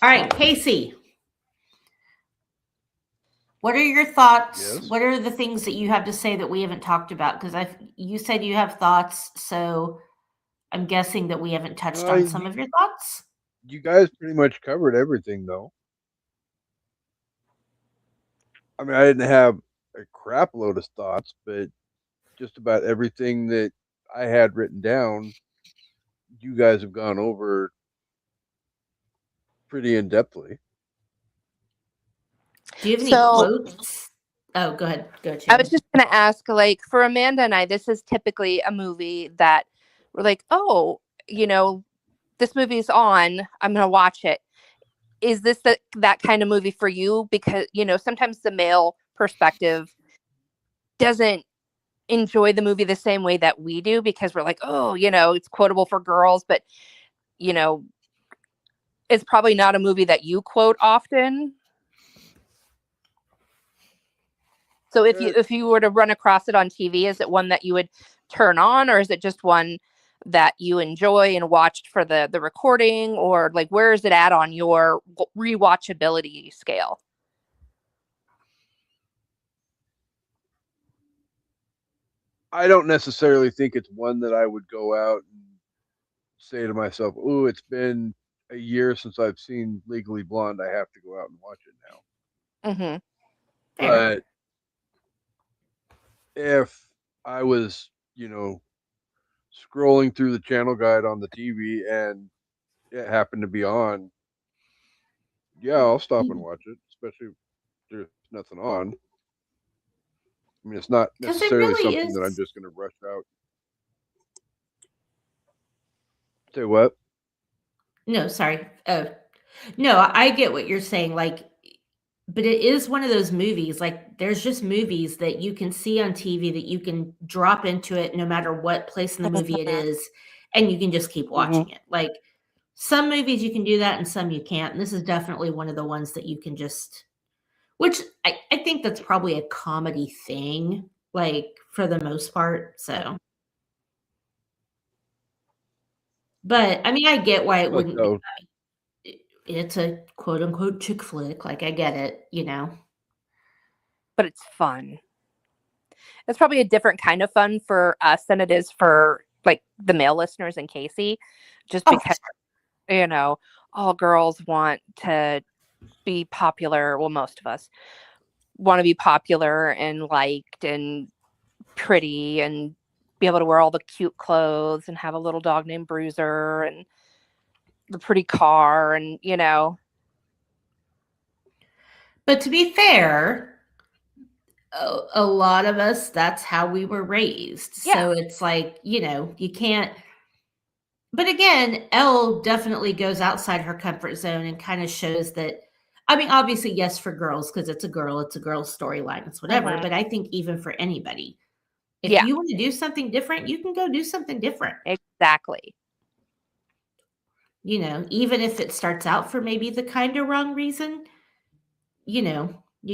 All right, Kasey. What are your thoughts? Yes. What are the things that you have to say that we haven't talked about? Because you said you have thoughts, so I'm guessing that we haven't touched on some of your thoughts. You guys pretty much covered everything, though. I mean, I didn't have a crap load of thoughts, but just about everything that I had written down, you guys have gone over pretty in depthly. Do you have any So quotes? Oh, go ahead. Go, I was Shannon. just going to ask, like, for Amanda and I, this is typically a movie that we're like, oh, this movie's on. I'm going to watch it. Is this that kind of movie for you? Because, sometimes the male perspective doesn't enjoy the movie the same way that we do because we're like, oh, it's quotable for girls, but, you know, it's probably not a movie that you quote often. So if you were to run across it on TV, is it one that you would turn on, or is it just one that you enjoy and watched for the recording, or like where is it at on your rewatchability scale? I don't necessarily think it's one that I would go out and say to myself, "Ooh, it's been a year since I've seen Legally Blonde. I have to go out and watch it now." Mm-hmm. Fair. But if I was, scrolling through the channel guide on the TV and it happened to be on, yeah, I'll stop and watch it, especially if there's nothing on. I mean, it's not Because it necessarily really something that I'm is. just going to rush out. Say what? No, sorry. Oh, no, I get what you're saying. Like, but it is one of those movies. Like, there's just movies that you can see on TV that you can drop into it no matter what place in the movie it is, and you can just keep watching it. Like, some movies you can do that and some you can't. And this is definitely one of the ones that you can just, which I think that's probably a comedy thing, like for the most part. So, but I mean, I get why it Like, wouldn't be. It's a quote unquote chick flick. Like, I get it. But it's fun. It's probably a different kind of fun for us than it is for like the male listeners and Kasey, just Oh, because all girls want to be popular. Well, most of us want to be popular and liked and pretty and be able to wear all the cute clothes and have a little dog named Bruiser and the pretty car and but to be fair, a lot of us, that's how we were raised. yeah. So it's like, you can't. But again, Elle definitely goes outside her comfort zone and kind of shows that. I mean, obviously, yes, for girls, because it's a girl's storyline, it's whatever. Mm-hmm. But I think even for anybody, if Yeah, you want to do something different, you can go do something different. exactly. Even if it starts out for maybe the kind of wrong reason, you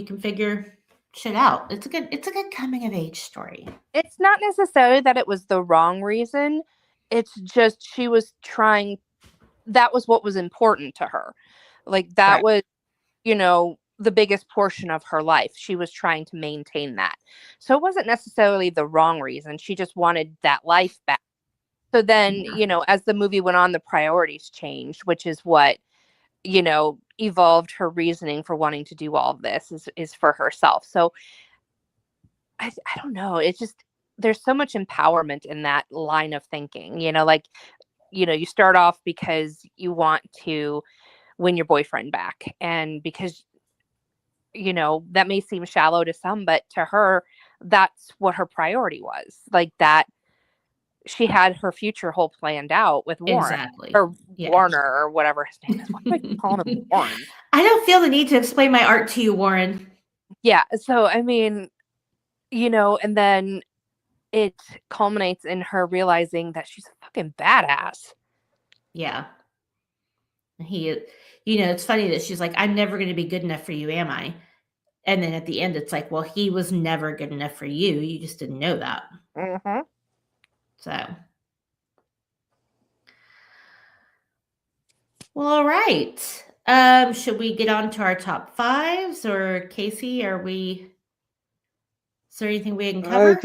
can figure shit out. It's a good coming of age story. It's not necessarily that it was the wrong reason. It's just she was trying. That was what was important to her. Like that Right. was, the biggest portion of her life. She was trying to maintain that. So it wasn't necessarily the wrong reason. She just wanted that life back. So then, as the movie went on, the priorities changed, which is what, evolved her reasoning for wanting to do all of this is for herself. So I don't know. It's just, there's so much empowerment in that line of thinking, like, you start off because you want to win your boyfriend back. And because, that may seem shallow to some, but to her, that's what her priority was. Like that she had her future whole planned out with Warren Exactly. or Yeah. Warner or whatever his name is. Why do I keep calling him Warren? I don't feel the need to explain my art to you, Warren. Yeah. So, I mean, and then it culminates in her realizing that she's a fucking badass. Yeah. It's funny that she's like, I'm never going to be good enough for you, am I? And then at the end, it's like, well, he was never good enough for you. You just didn't know that. Mm-hmm. So. Well, all right. Should we get on to our top fives, or Kasey, is there anything we can cover? I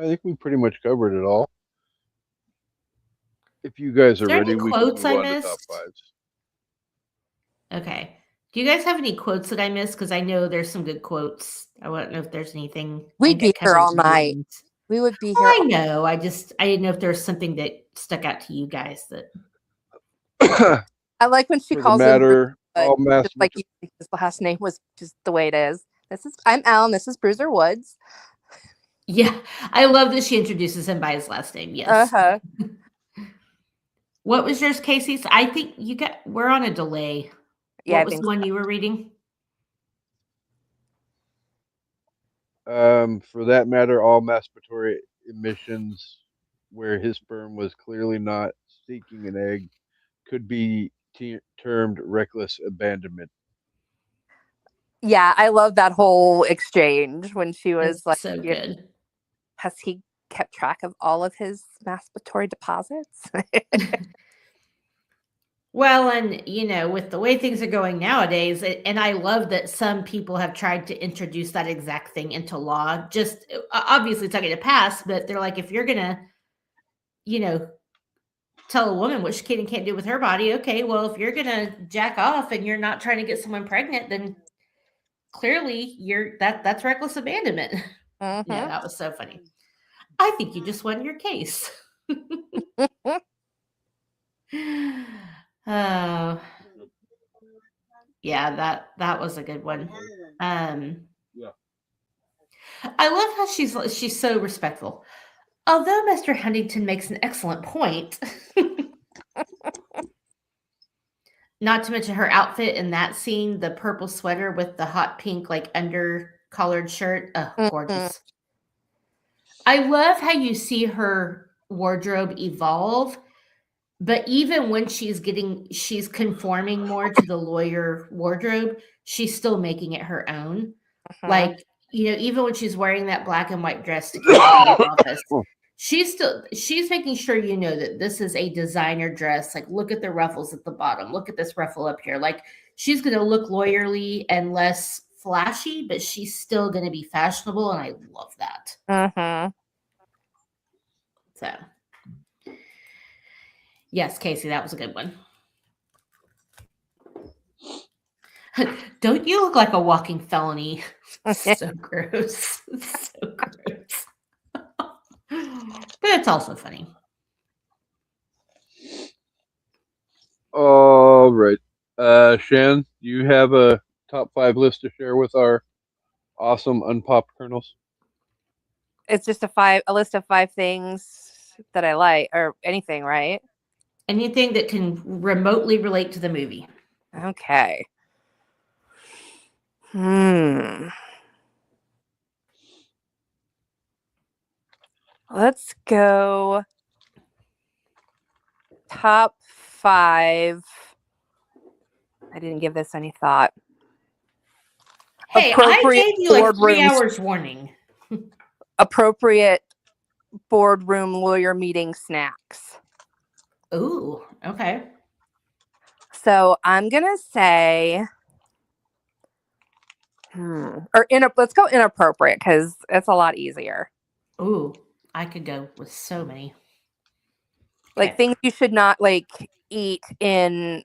think we pretty much covered it all. If you guys Is are there ready, any we can quotes move I on to top missed? fives. Okay. Do you guys have any quotes that I missed? Because I know there's some good quotes. I don't know if there's anything. We'd be here all night. We would be here. I know. I didn't know if there was something that stuck out to you guys that. I like when she For the calls him Bruiser matter, all Woods, just like his last name was just the way it is. I'm Alan. This is Bruiser Woods. Yeah, I love that she introduces him by his last name. Yes. Uh-huh. What was yours, Casey? I think we're on a delay. Yeah, What I was think the one you were reading? For that matter, all masturbatory emissions where his sperm was clearly not seeking an egg could be termed reckless abandonment. Yeah, I love that whole exchange when she was It's like, so good. has he kept track of all of his masturbatory deposits? Well, and with the way things are going nowadays, and I love that some people have tried to introduce that exact thing into law. Just obviously it's not going to pass, but they're like, if you're gonna, tell a woman what she can and can't do with her body, okay, well, if you're gonna jack off and you're not trying to get someone pregnant, then clearly that's reckless abandonment. Yeah, Mm-hmm. that was so funny. I think you just won your case. Oh, yeah, that was a good one. Yeah. I love how she's so respectful. Although Mr. Huntington makes an excellent point. Not to mention her outfit in that scene, the purple sweater with the hot pink like under collared shirt. Oh, Mm-hmm. gorgeous. I love how you see her wardrobe evolve, but even when she's conforming more to the lawyer wardrobe, she's still making it her own. Mm-hmm. Like, even when she's wearing that black and white dress to come into the office, she's making sure that this is a designer dress. Like, look at the ruffles at the bottom. Look at this ruffle up here. Like, she's going to look lawyerly and less flashy, but she's still going to be fashionable, and I love that. Mm-hmm. So, yes, Casey, that was a good one. Don't you look like a walking felony? So gross. So gross. But it's also funny. All right. Shan, do you have a top 5 list to share with our awesome unpopped kernels? It's just a list of 5 things that I like, or anything, right? Anything that can remotely relate to the movie. Okay. Let's go top 5. I didn't give this any thought. Hey, I gave you like 3 hours warning. Appropriate boardroom lawyer meeting snacks. Ooh, okay. So I'm gonna say, let's go inappropriate because it's a lot easier. Ooh, I could go with so many. Like things you should not eat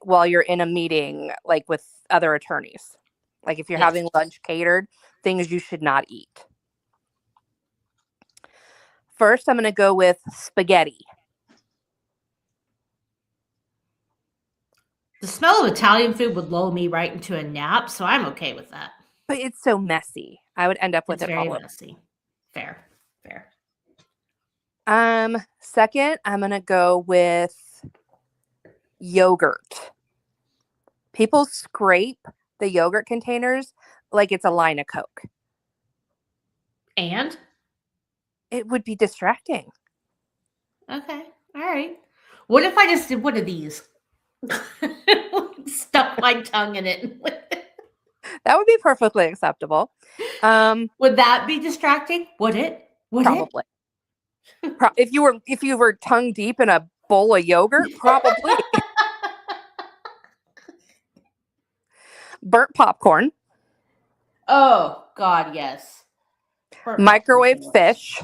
while you're in a meeting, like with other attorneys. Like if you're having lunch catered, things you should not eat. First, I'm going to go with spaghetti. The smell of Italian food would lull me right into a nap, so I'm okay with that. But it's so messy. I would end up with it's it very all messy. Fair. Second, I'm going to go with yogurt. People scrape the yogurt containers like it's a line of Coke. And? It would be distracting. Okay. All right. What if I just did one of these? Stuck my tongue in it. That would be perfectly acceptable. Would that be distracting? Would it? Probably. If you were tongue deep in a bowl of yogurt, probably. Burnt popcorn. Oh God, yes. Microwave fish.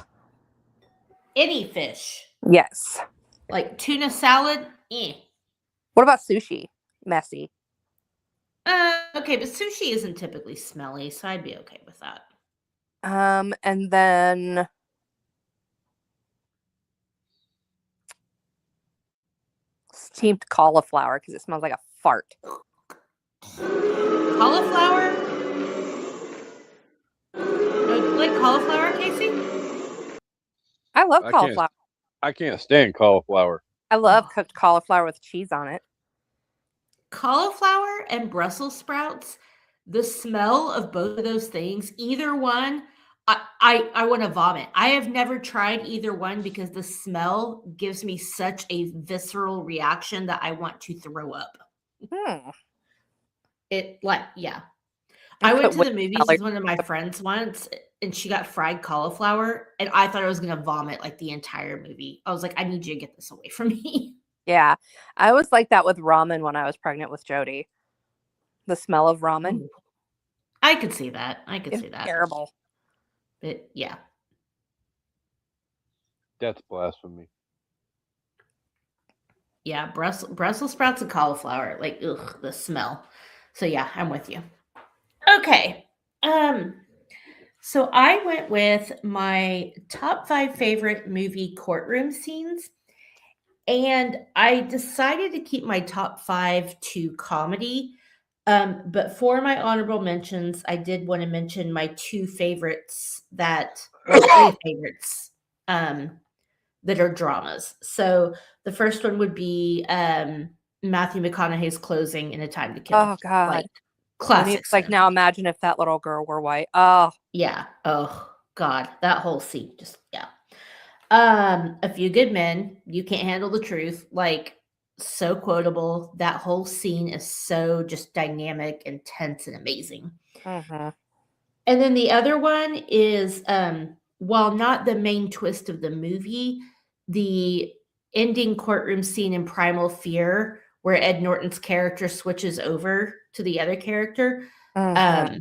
Any fish. Yes. Like tuna salad. What about sushi? Messy. Okay, but sushi isn't typically smelly, so I'd be okay with that. And then steamed cauliflower because it smells like a fart. Cauliflower? No, do you like cauliflower, Kasey? I love I can't. cauliflower. I can't stand cauliflower. I love Oh. cooked cauliflower with cheese on it. Cauliflower and Brussels sprouts, the smell of both of those things, either one, I want to vomit. I have never tried either one because the smell gives me such a visceral reaction that I want to throw up. Yeah. I went to the movies with one of my friends once and she got fried cauliflower and I thought I was going to vomit like the entire movie. I was like, I need you to get this away from me. Yeah. I was like that with ramen when I was pregnant with Jody. The smell of ramen. Ooh. I could see that. I could see that. Terrible. But yeah. That's blasphemy. Yeah, Brussels sprouts and cauliflower. Like, ugh, the smell. So yeah, I'm with you. Okay. So I went with my top 5 favorite movie courtroom scenes. And I decided to keep my top 5 to comedy. But for my honorable mentions, I did want to mention my 2 favorites that, well, 3 favorites that are dramas. So the first one would be Matthew McConaughey's Closing in A Time to Kill. Oh, God. Like, classic. It's like, now imagine if that little girl were white. Oh. Yeah. Oh, God. That whole scene. Just, yeah. A Few Good Men, You Can't Handle the Truth. Like, so quotable. That whole scene is so just dynamic, intense, and amazing. Mm-hmm. And then the other one is, while not the main twist of the movie, the ending courtroom scene in Primal Fear, where Ed Norton's character switches over to the other character. Mm-hmm.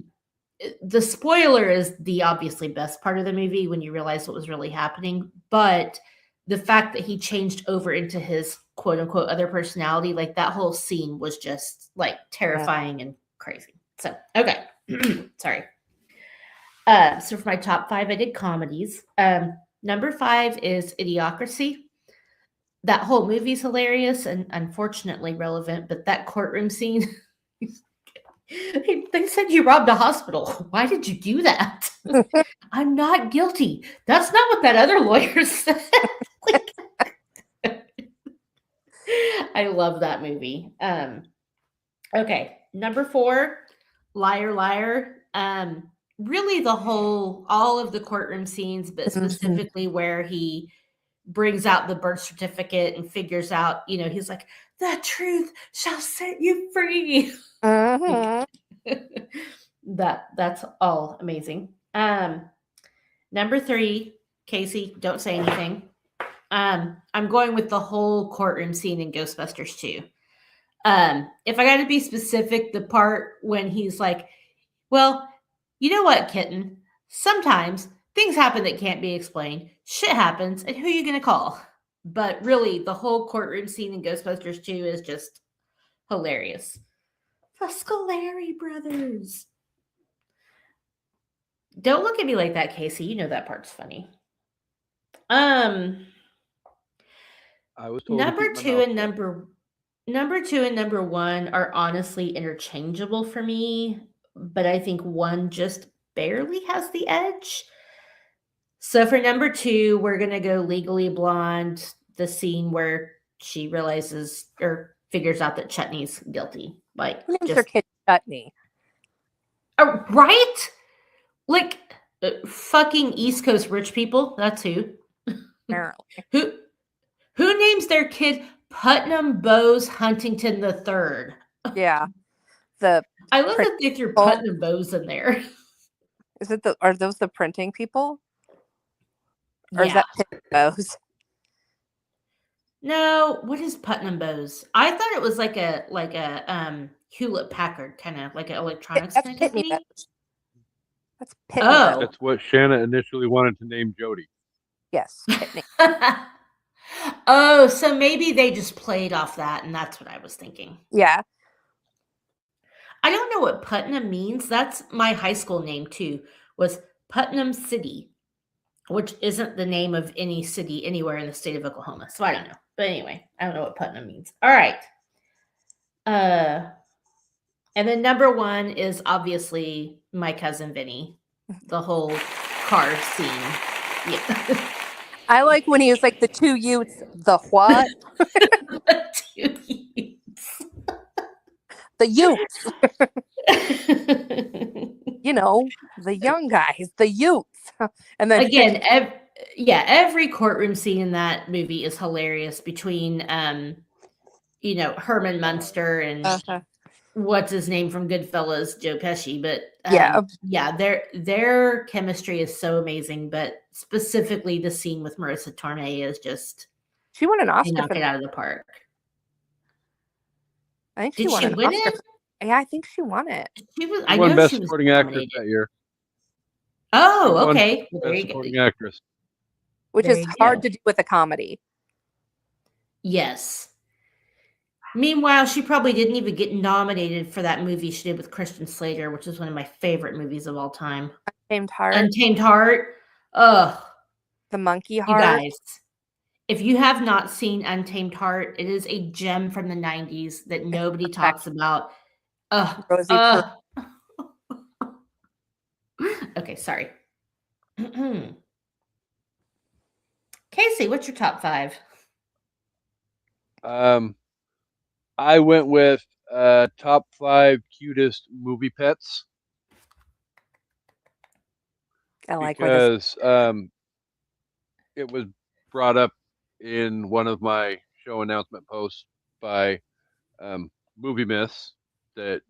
The spoiler is the obviously best part of the movie when you realize what was really happening. But the fact that he changed over into his quote unquote other personality, like that whole scene was just like terrifying and crazy. So, okay. Sorry. So for my top 5, I did comedies. Number 5 is Idiocracy. That whole movie's hilarious and unfortunately relevant, but that courtroom scene, they said you robbed a hospital. Why did you do that? I'm not guilty. That's not what that other lawyer said. I love that movie. Okay, number 4, Liar Liar. Really all of the courtroom scenes, but specifically where he brings out the birth certificate and figures out, he's like, the truth shall set you free. Mm-hmm. That's all amazing. Number 3, Kasey, don't say anything. I'm going with the whole courtroom scene in Ghostbusters 2. If I got to be specific, the part when he's like, well, you know what, kitten? Sometimes things happen that can't be explained. Shit happens, and who are you going to call? But really, the whole courtroom scene in Ghostbusters 2 is just hilarious. The Scolari brothers. Don't look at me like that, Kasey. You know that part's funny. I was told number 2 and number 1 are honestly interchangeable for me, but I think one just barely has the edge. So for number 2, we're going to go Legally Blonde, the scene where she realizes or figures out that Chutney's guilty. Like, Who names her kid Chutney? Right? Like, fucking East Coast rich people. That's who. Apparently. Who names their kid Putnam Bowes Huntington the Third? Yeah. I love that they threw Putnam Bowes in there. Are those the printing people? Or Yeah. is that Putnam Bowes? No, what is Putnam Bowes? I thought it was like a Hewlett Packard kind of like an electronics kind of company. That's Pitney Bowes. That's what Shana initially wanted to name Jody. Yes, Pitney. Oh, so maybe they just played off that, and that's what I was thinking. Yeah. I don't know what Putnam means. That's my high school name too, was Putnam City, which isn't the name of any city anywhere in the state of Oklahoma. So I don't know. But anyway, I don't know what Putnam means. All right. Uh, and then number one is obviously My Cousin Vinny. The whole car scene. Yeah. I like when he was like the two youths. The what? Two youths. The youths. You know, the young guys, the youths. And then Again, every courtroom scene in that movie is hilarious between Herman Munster and uh-huh. what's his name from Goodfellas, Joe Pesci. But Yeah, yeah, their chemistry is so amazing. But specifically, the scene with Marissa Tomei is just she won an they Oscar knock for it that. out of the park. I think she Did won she an win Oscar. it? Yeah, I think she won it. She was. She I won know Best she was Supporting Actress nominated. that year. She Oh, won okay. Well, there Best you go. Supporting Actress. Which There is you hard go. to do with a comedy. Yes. Meanwhile, she probably didn't even get nominated for that movie she did with Christian Slater, which is one of my favorite movies of all time. Untamed Heart, Untamed Heart. Ugh, the monkey you heart. guys. If you have not seen Untamed Heart, it is a gem from the 90s that nobody talks about. Ugh. Rosie Perez. Okay, sorry. Kasey, what's your top five? I went with top 5 cutest movie pets I like where this. because it was brought up in one of my show announcement posts by Movie Myths that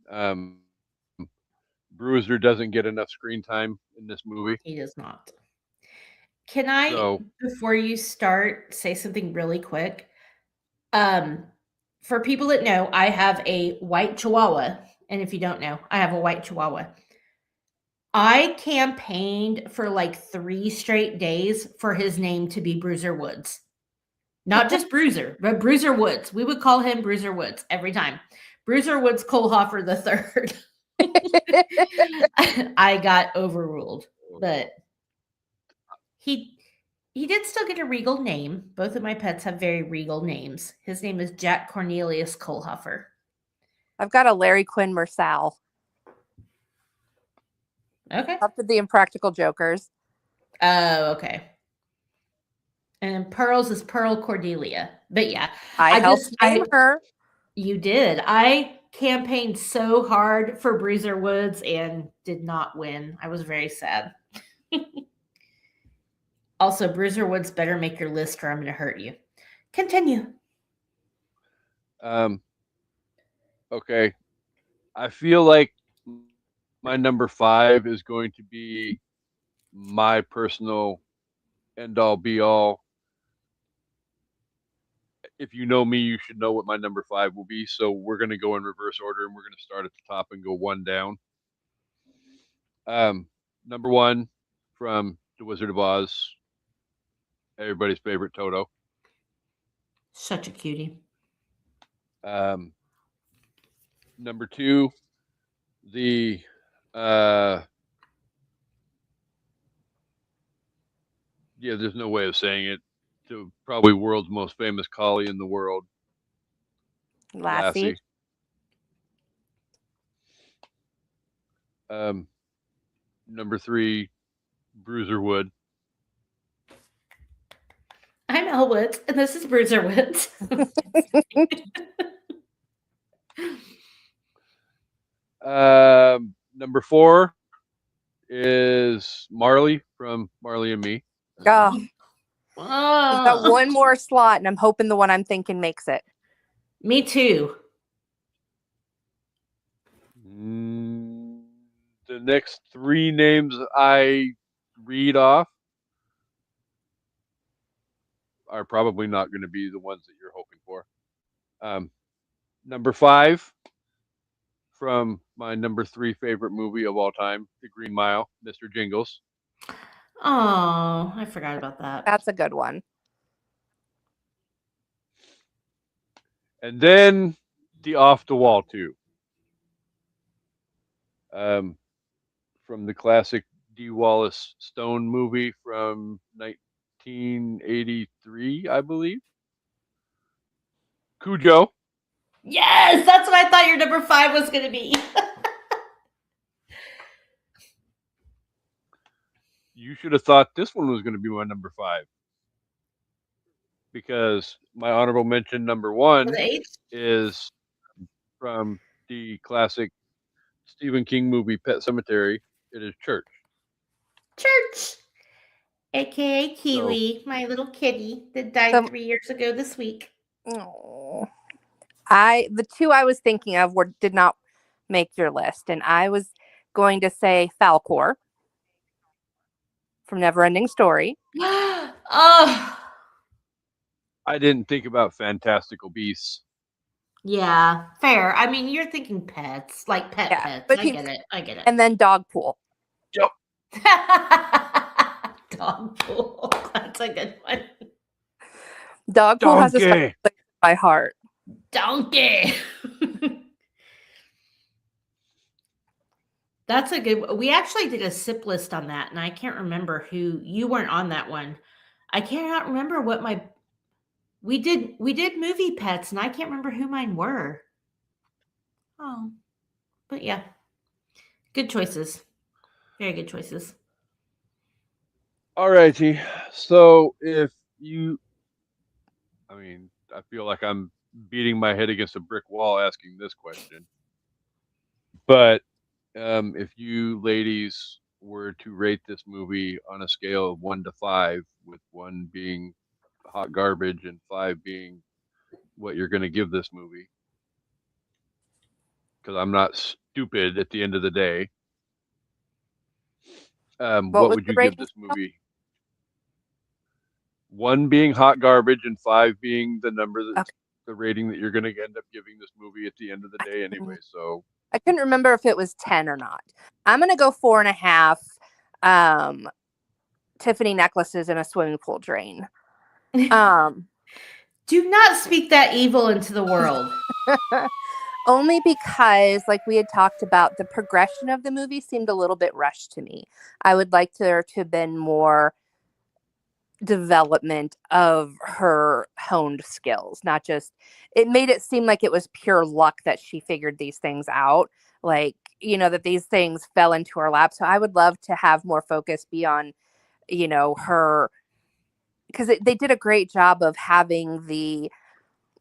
Bruiser doesn't get enough screen time in this movie. He does not. Can I, So, before you start, say something really quick? Um, for people that know, I have a white chihuahua. And if you don't know, I have a white chihuahua. I campaigned for like 3 straight days for his name to be Bruiser Woods. Not just Bruiser, but Bruiser Woods. We would call him Bruiser Woods every time. Bruiser Woods Kohlhofer the third. I got overruled, but he did still get a regal name. Both of my pets have very regal names. His name is Jack Cornelius Kohlhofer. I've got a Larry Quinn Mersal Okay. after the Impractical Jokers. Oh, okay. And Pearls is Pearl Cordelia. But yeah, I helped name her. You did. I campaigned so hard for Bruiser Woods and did not win. I was very sad. Also, Bruiser Woods better make your list or I'm going to hurt you. Continue. okay. I feel like my number 5 is going to be my personal end all be all. If you know me, you should know what my number 5 will be. So we're going to go in reverse order and we're going to start at the top and go one down. Number 1 from The Wizard of Oz, everybody's favorite Toto. Such a cutie. Number 2, the there's no way of saying it. The probably world's most famous collie in the world, Lassie. Number 3, Bruiser Wood. I'm Elle Woods, and this is Bruiser Woods. Number 4 is Marley from Marley and Me. Oh, we've got one more slot, and I'm hoping the one I'm thinking makes it. Me too. The next 3 names I read off are probably not going to be the ones that you're hoping for. Number 5 from my number 3 favorite movie of all time, The Green Mile, Mr. Jingles. Oh, I forgot about that. That's a good one. And then the Off the Wall 2. From the classic D. Wallace Stone movie from 1983, I believe. Cujo. Yes, that's what I thought your number 5 was going to be. You should have thought this one was going to be my number 5, because my honorable mention number For 1 the age? is from the classic Stephen King movie Pet Cemetery. It is Church. Church, aka So Kiwi, my little kitty that died So, 3 years ago this week. oh, the two I was thinking of did not make your list, and I was going to say Falcor from Neverending Story. Oh, I didn't think about Fantastical Beasts. yeah, fair. I mean, you're thinking pets, like Yeah, pets. but I get it. I get it. and then Dogpool. Yep. Dog pool. That's a good one. Dogpool has a special Donkey. place in my heart. Donkey. That's a good. We actually did a sip list on that, and I can't remember who you weren't on that one. I cannot remember what my we did movie pets, and I can't remember who mine were. Oh, but yeah, good choices. Very good choices. Alrighty. So if you, I mean, I feel like I'm beating my head against a brick wall asking this question, but if you ladies were to rate this movie on a scale of 1 to 5, with 1 being hot garbage and 5 being what you're going to give this movie, because I'm not stupid at the end of the day, What what was would the you give rating? this movie? 1 being hot garbage and 5 being the number that's Okay. the rating that you're going to end up giving this movie at the end of the day anyway. So I couldn't remember if it was 10 or not. I'm going to go 4.5 Tiffany necklaces in a swimming pool drain. Do not speak that evil into the world. Only because, like we had talked about, the progression of the movie seemed a little bit rushed to me. I would like there to have been more development of her honed skills, not just, it made it seem like it was pure luck that she figured these things out, like, that these things fell into her lap. So I would love to have more focus be on, her, because they did a great job of having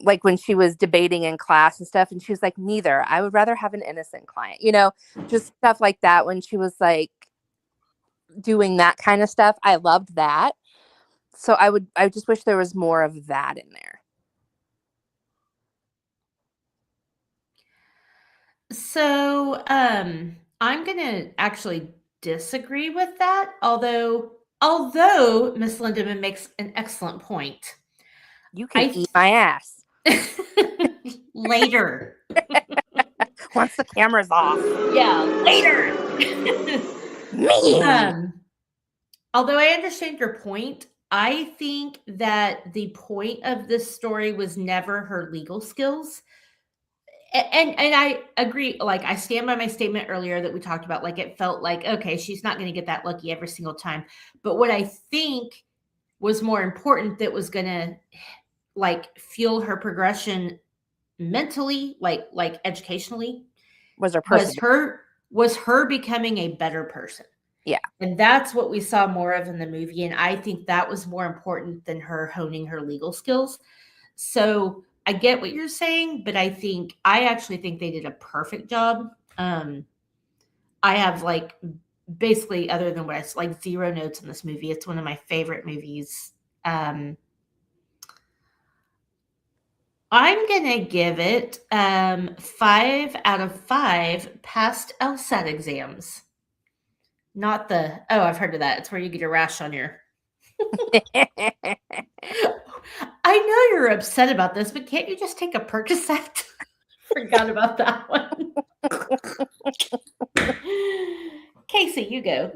like when she was debating in class and stuff, and she was like, neither, I would rather have an innocent client, just stuff like that. When she was like doing that kind of stuff, I loved that. So I just wish there was more of that in there. So, I'm gonna actually disagree with that. Although Miss Lindemann makes an excellent point. You can I eat my ass later. once the camera's off. Yeah, later. Me. Although I understand your point, I think that the point of this story was never her legal skills. And I agree. Like, I stand by my statement earlier that we talked about. Like, it felt like, okay, she's not going to get that lucky every single time. But what I think was more important, that was going to like fuel her progression mentally, like educationally, Was her person? was her becoming a better person. Yeah. And that's what we saw more of in the movie. And I think that was more important than her honing her legal skills. So I get what you're saying, but I actually think they did a perfect job. I have like basically, other than what I like, 0 notes in this movie. It's one of my favorite movies. I'm gonna give it 5 out of 5 passed LSAT exams. Not the, oh, I've heard of that. It's where you get a rash on your. I know you're upset about this, but can't you just take a Percocet? Forgot about that one. Kasey, you go.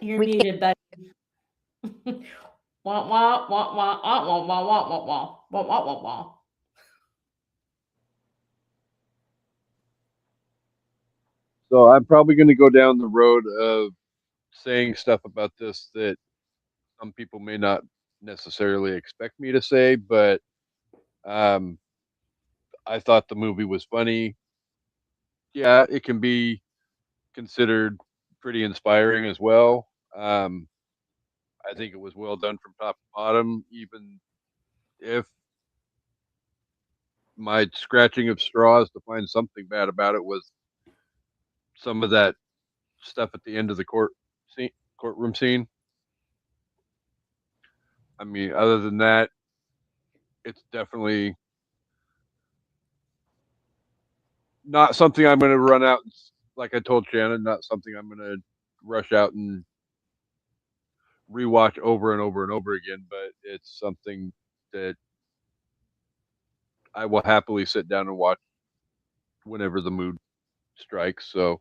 You're muted, buddy. Wah, wah, wah, wah, wah, wah, wah, wah, wah, wah, wah, wah, wah, wah. I'm probably going to go down the road of saying stuff about this that some people may not necessarily expect me to say, but um, I thought the movie was funny. Yeah, it can be considered pretty inspiring as well. Um, I think it was well done from top to bottom, even if my scratching of straws to find something bad about it was some of that stuff at the end of the courtroom scene. I mean, other than that, it's definitely not something I'm going to run out. Like I told Shannon, not something I'm going to rush out and rewatch over and over and over again. But it's something that I will happily sit down and watch whenever the mood strikes. So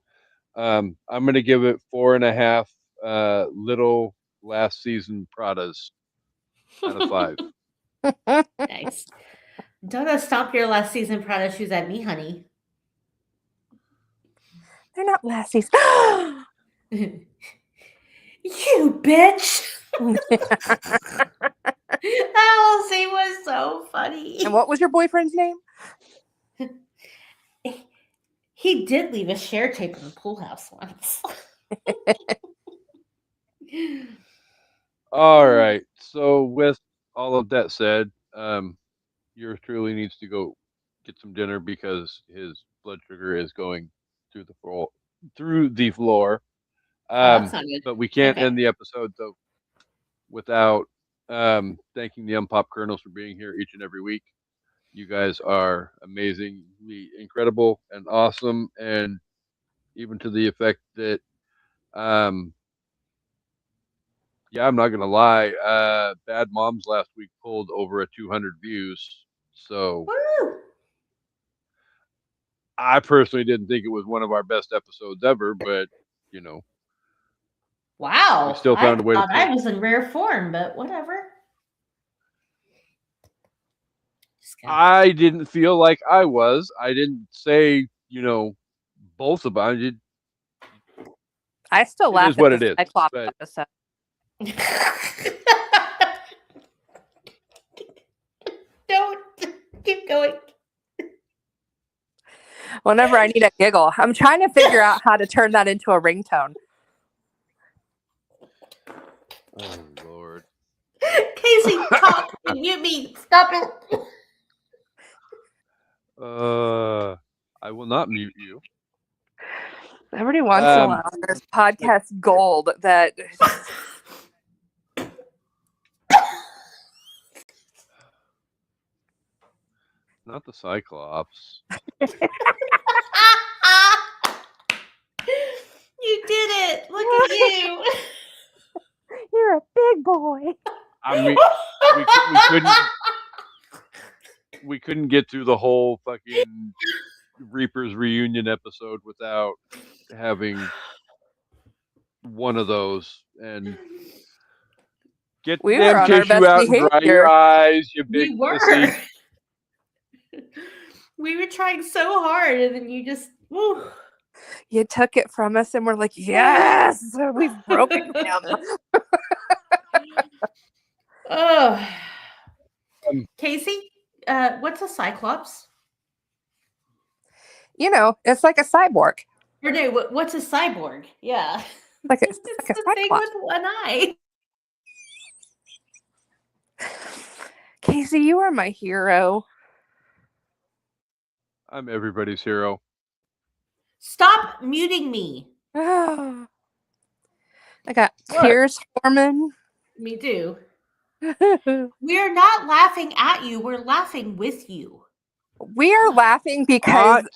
I'm going to give it 4.5 little last season Pradas out of 5. Nice. Don't stomp your last season Prada shoes at me, honey. They're not lassies. You bitch. That whole scene was so funny. And what was your boyfriend's name? He did leave a share tape in the pool house once. All right. So with all of that said, yours truly needs to go get some dinner because his blood sugar is going through the floor. Through the floor. Oh, that's not good. But we can't Okay. end the episode though without thanking the Unpop Colonels for being here each and every week. You guys are amazingly incredible and awesome, and even to the effect that, um, yeah, I'm not gonna lie. Bad Moms last week pulled over 200 views, so Woo! I personally didn't think it was one of our best episodes ever, but you know, we Wow. still I found a way to thought I pull. was in rare form, but whatever. I didn't feel like I was. I didn't say, both of them. I still It laugh is at what the it is. Cyclops But episode. Don't keep going. Whenever I need a giggle, I'm trying to figure out how to turn that into a ringtone. oh Lord, Kasey, talk. Mute me. Stop it. I will not mute you. Every once in a while, there's podcast gold that. Not the Cyclops. You did it. Look at you. You're a big boy. I mean, we couldn't get through the whole fucking Reapers reunion episode without having one of those. And get We the were damn on our tissue best out and dry behavior. your eyes, you big We were. pussy. We were trying so hard, and then you just. Woo. You took it from us, and we're like, yes, we've broken him. Oh. Kasey, what's a cyclops? It's like a cyborg. Or no, what's a cyborg? Yeah. Like it's like a the thing cyclops. with one eye. Kasey, you are my hero. I'm everybody's hero. Stop muting me. I got tears forming. Me too. We're not laughing at you. We're laughing with you. We are laughing because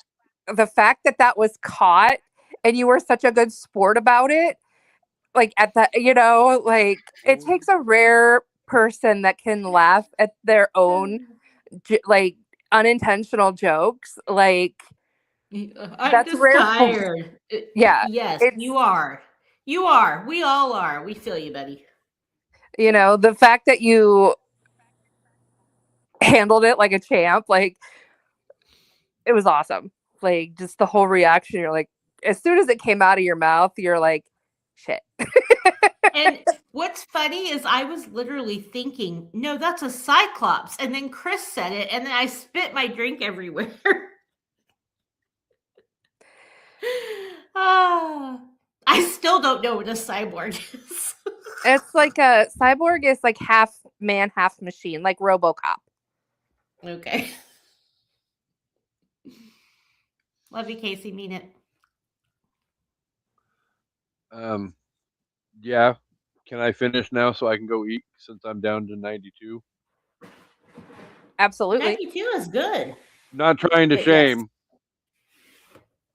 the fact that was caught and you were such a good sport about it. Like at that, it takes a rare person that can laugh at their own, unintentional jokes. Like, I'm that's just rare. tired. Yeah. Yes, you are. You are. We all are. We feel you, buddy. The fact that you handled it like a champ, like, it was awesome. Like, just the whole reaction. You're like, as soon as it came out of your mouth, you're like, shit. And what's funny is I was literally thinking, no, that's a cyclops. And then Chris said it, and then I spit my drink everywhere. Ah, I still don't know what a cyborg is. It's like a cyborg is like half man, half machine, like RoboCop. Okay. Love you, Kasey. Mean it. Um, yeah. Can I finish now so I can go eat since I'm down to 92? Absolutely. 92 is good. Not trying to But yes. shame.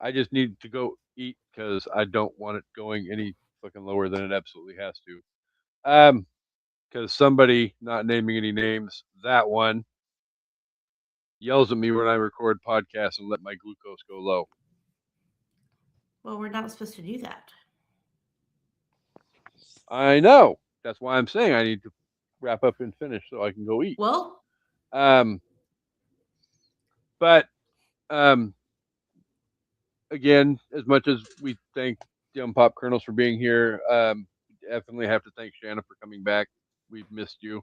I just need to go eat because I don't want it going any fucking lower than it absolutely has to. Because somebody, not naming any names, that one yells at me when I record podcasts and let my glucose go low. Well, we're not supposed to do that. I know. That's why I'm saying I need to wrap up and finish so I can go eat. Well, Um, but um, again, as much as we thank Young Pop Kernels for being here, definitely have to thank Shana for coming back. We've missed you.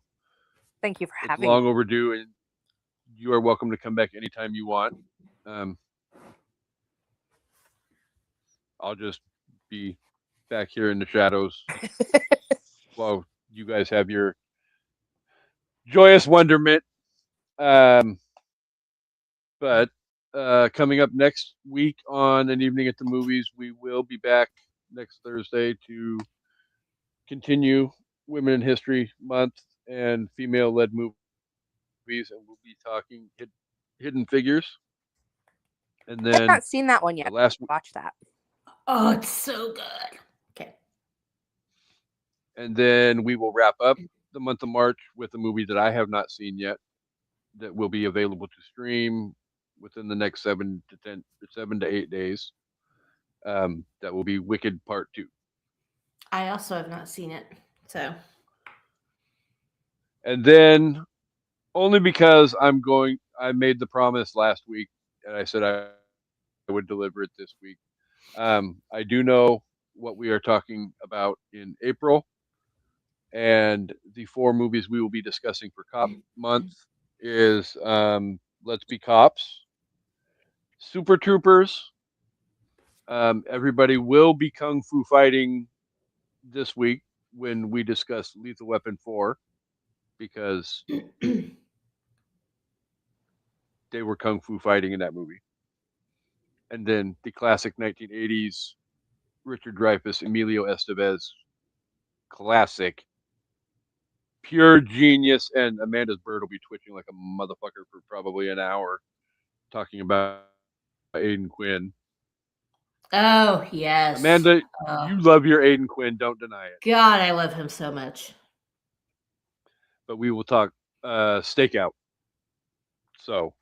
Thank you for It's having long me. overdue, and you are welcome to come back anytime you want. Um, I'll just be back here in the shadows while you guys have your joyous wonderment. Um, but coming up next week on An Evening at the Movies, we will be back next Thursday to continue Women in History Month and female led movies, and we'll be talking Hidden Figures. And I've then not seen that one the yet. last, Watch that. oh, it's so good. Okay. and then we will wrap up the month of March with a movie that I have not seen yet that will be available to stream within the next 7 to 8 days. That will be Wicked Part 2. I also have not seen it. So, And then only because I made the promise last week and I said I would deliver it this week. I do know what we are talking about in April, and the 4 movies we will be discussing for Cop Month is Let's Be Cops, Super Troopers. Everybody will be kung fu fighting this week when we discuss Lethal Weapon 4 because they were kung fu fighting in that movie. And then the classic 1980s Richard Dreyfuss, Emilio Estevez classic, pure genius. And Amanda's bird will be twitching like a motherfucker for probably an hour talking about Aiden Quinn. oh, yes. Amanda, you love your Aiden Quinn, don't deny it. God, I love him so much. But we will talk Stakeout. So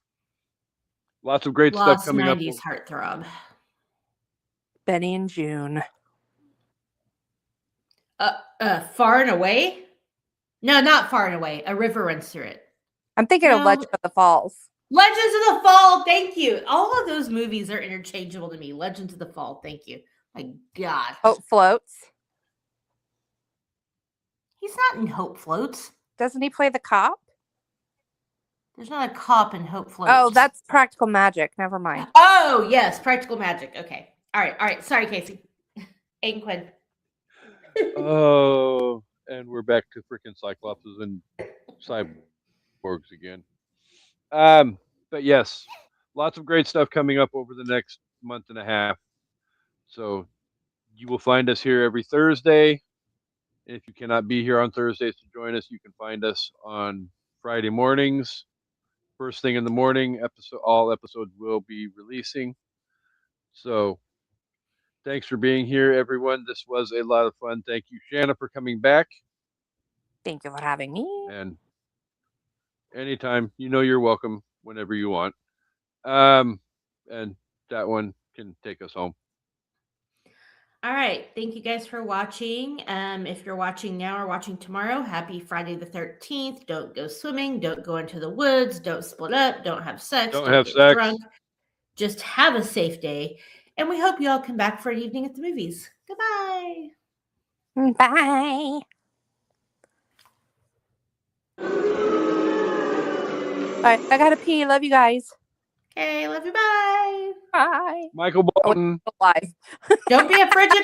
lots of great stuff Lost coming up. 90s heartthrob. Benny and June. Far and Away? No, not Far and Away. A River Runs Through It. I'm thinking of No. Legend of the Falls. Legends of the Fall. Thank you. All of those movies are interchangeable to me. Legends of the Fall. Thank you. My God. Hope Floats. He's not in Hope Floats. Doesn't he play the cop? There's not a cop in Hope Floats. Oh, that's Practical Magic. Never mind. Oh, yes. Practical Magic. Okay. All right. All right. Sorry, Kasey. Aiden Quinn. Oh, and we're back to freaking Cyclopses and cyborgs again. But yes, lots of great stuff coming up over the next month and a half. So you will find us here every Thursday. If you cannot be here on Thursdays to join us, you can find us on Friday mornings. First thing in the morning, all episodes will be releasing. So thanks for being here, everyone. This was a lot of fun. Thank you, Shana, for coming back. Thank you for having me. And anytime, you're welcome whenever you want. And that one can take us home. All right. Thank you guys for watching. If you're watching now or watching tomorrow, happy Friday the 13th. Don't go swimming. Don't go into the woods. Don't split up. Don't have sex. Don't have get sex. drunk. Just have a safe day. And we hope you all come back for an evening at the movies. Goodbye. Bye. All right, I gotta pee. Love you guys. Okay, love you. Bye. Bye. Michael Oh, Bolton. live. Don't be a frigid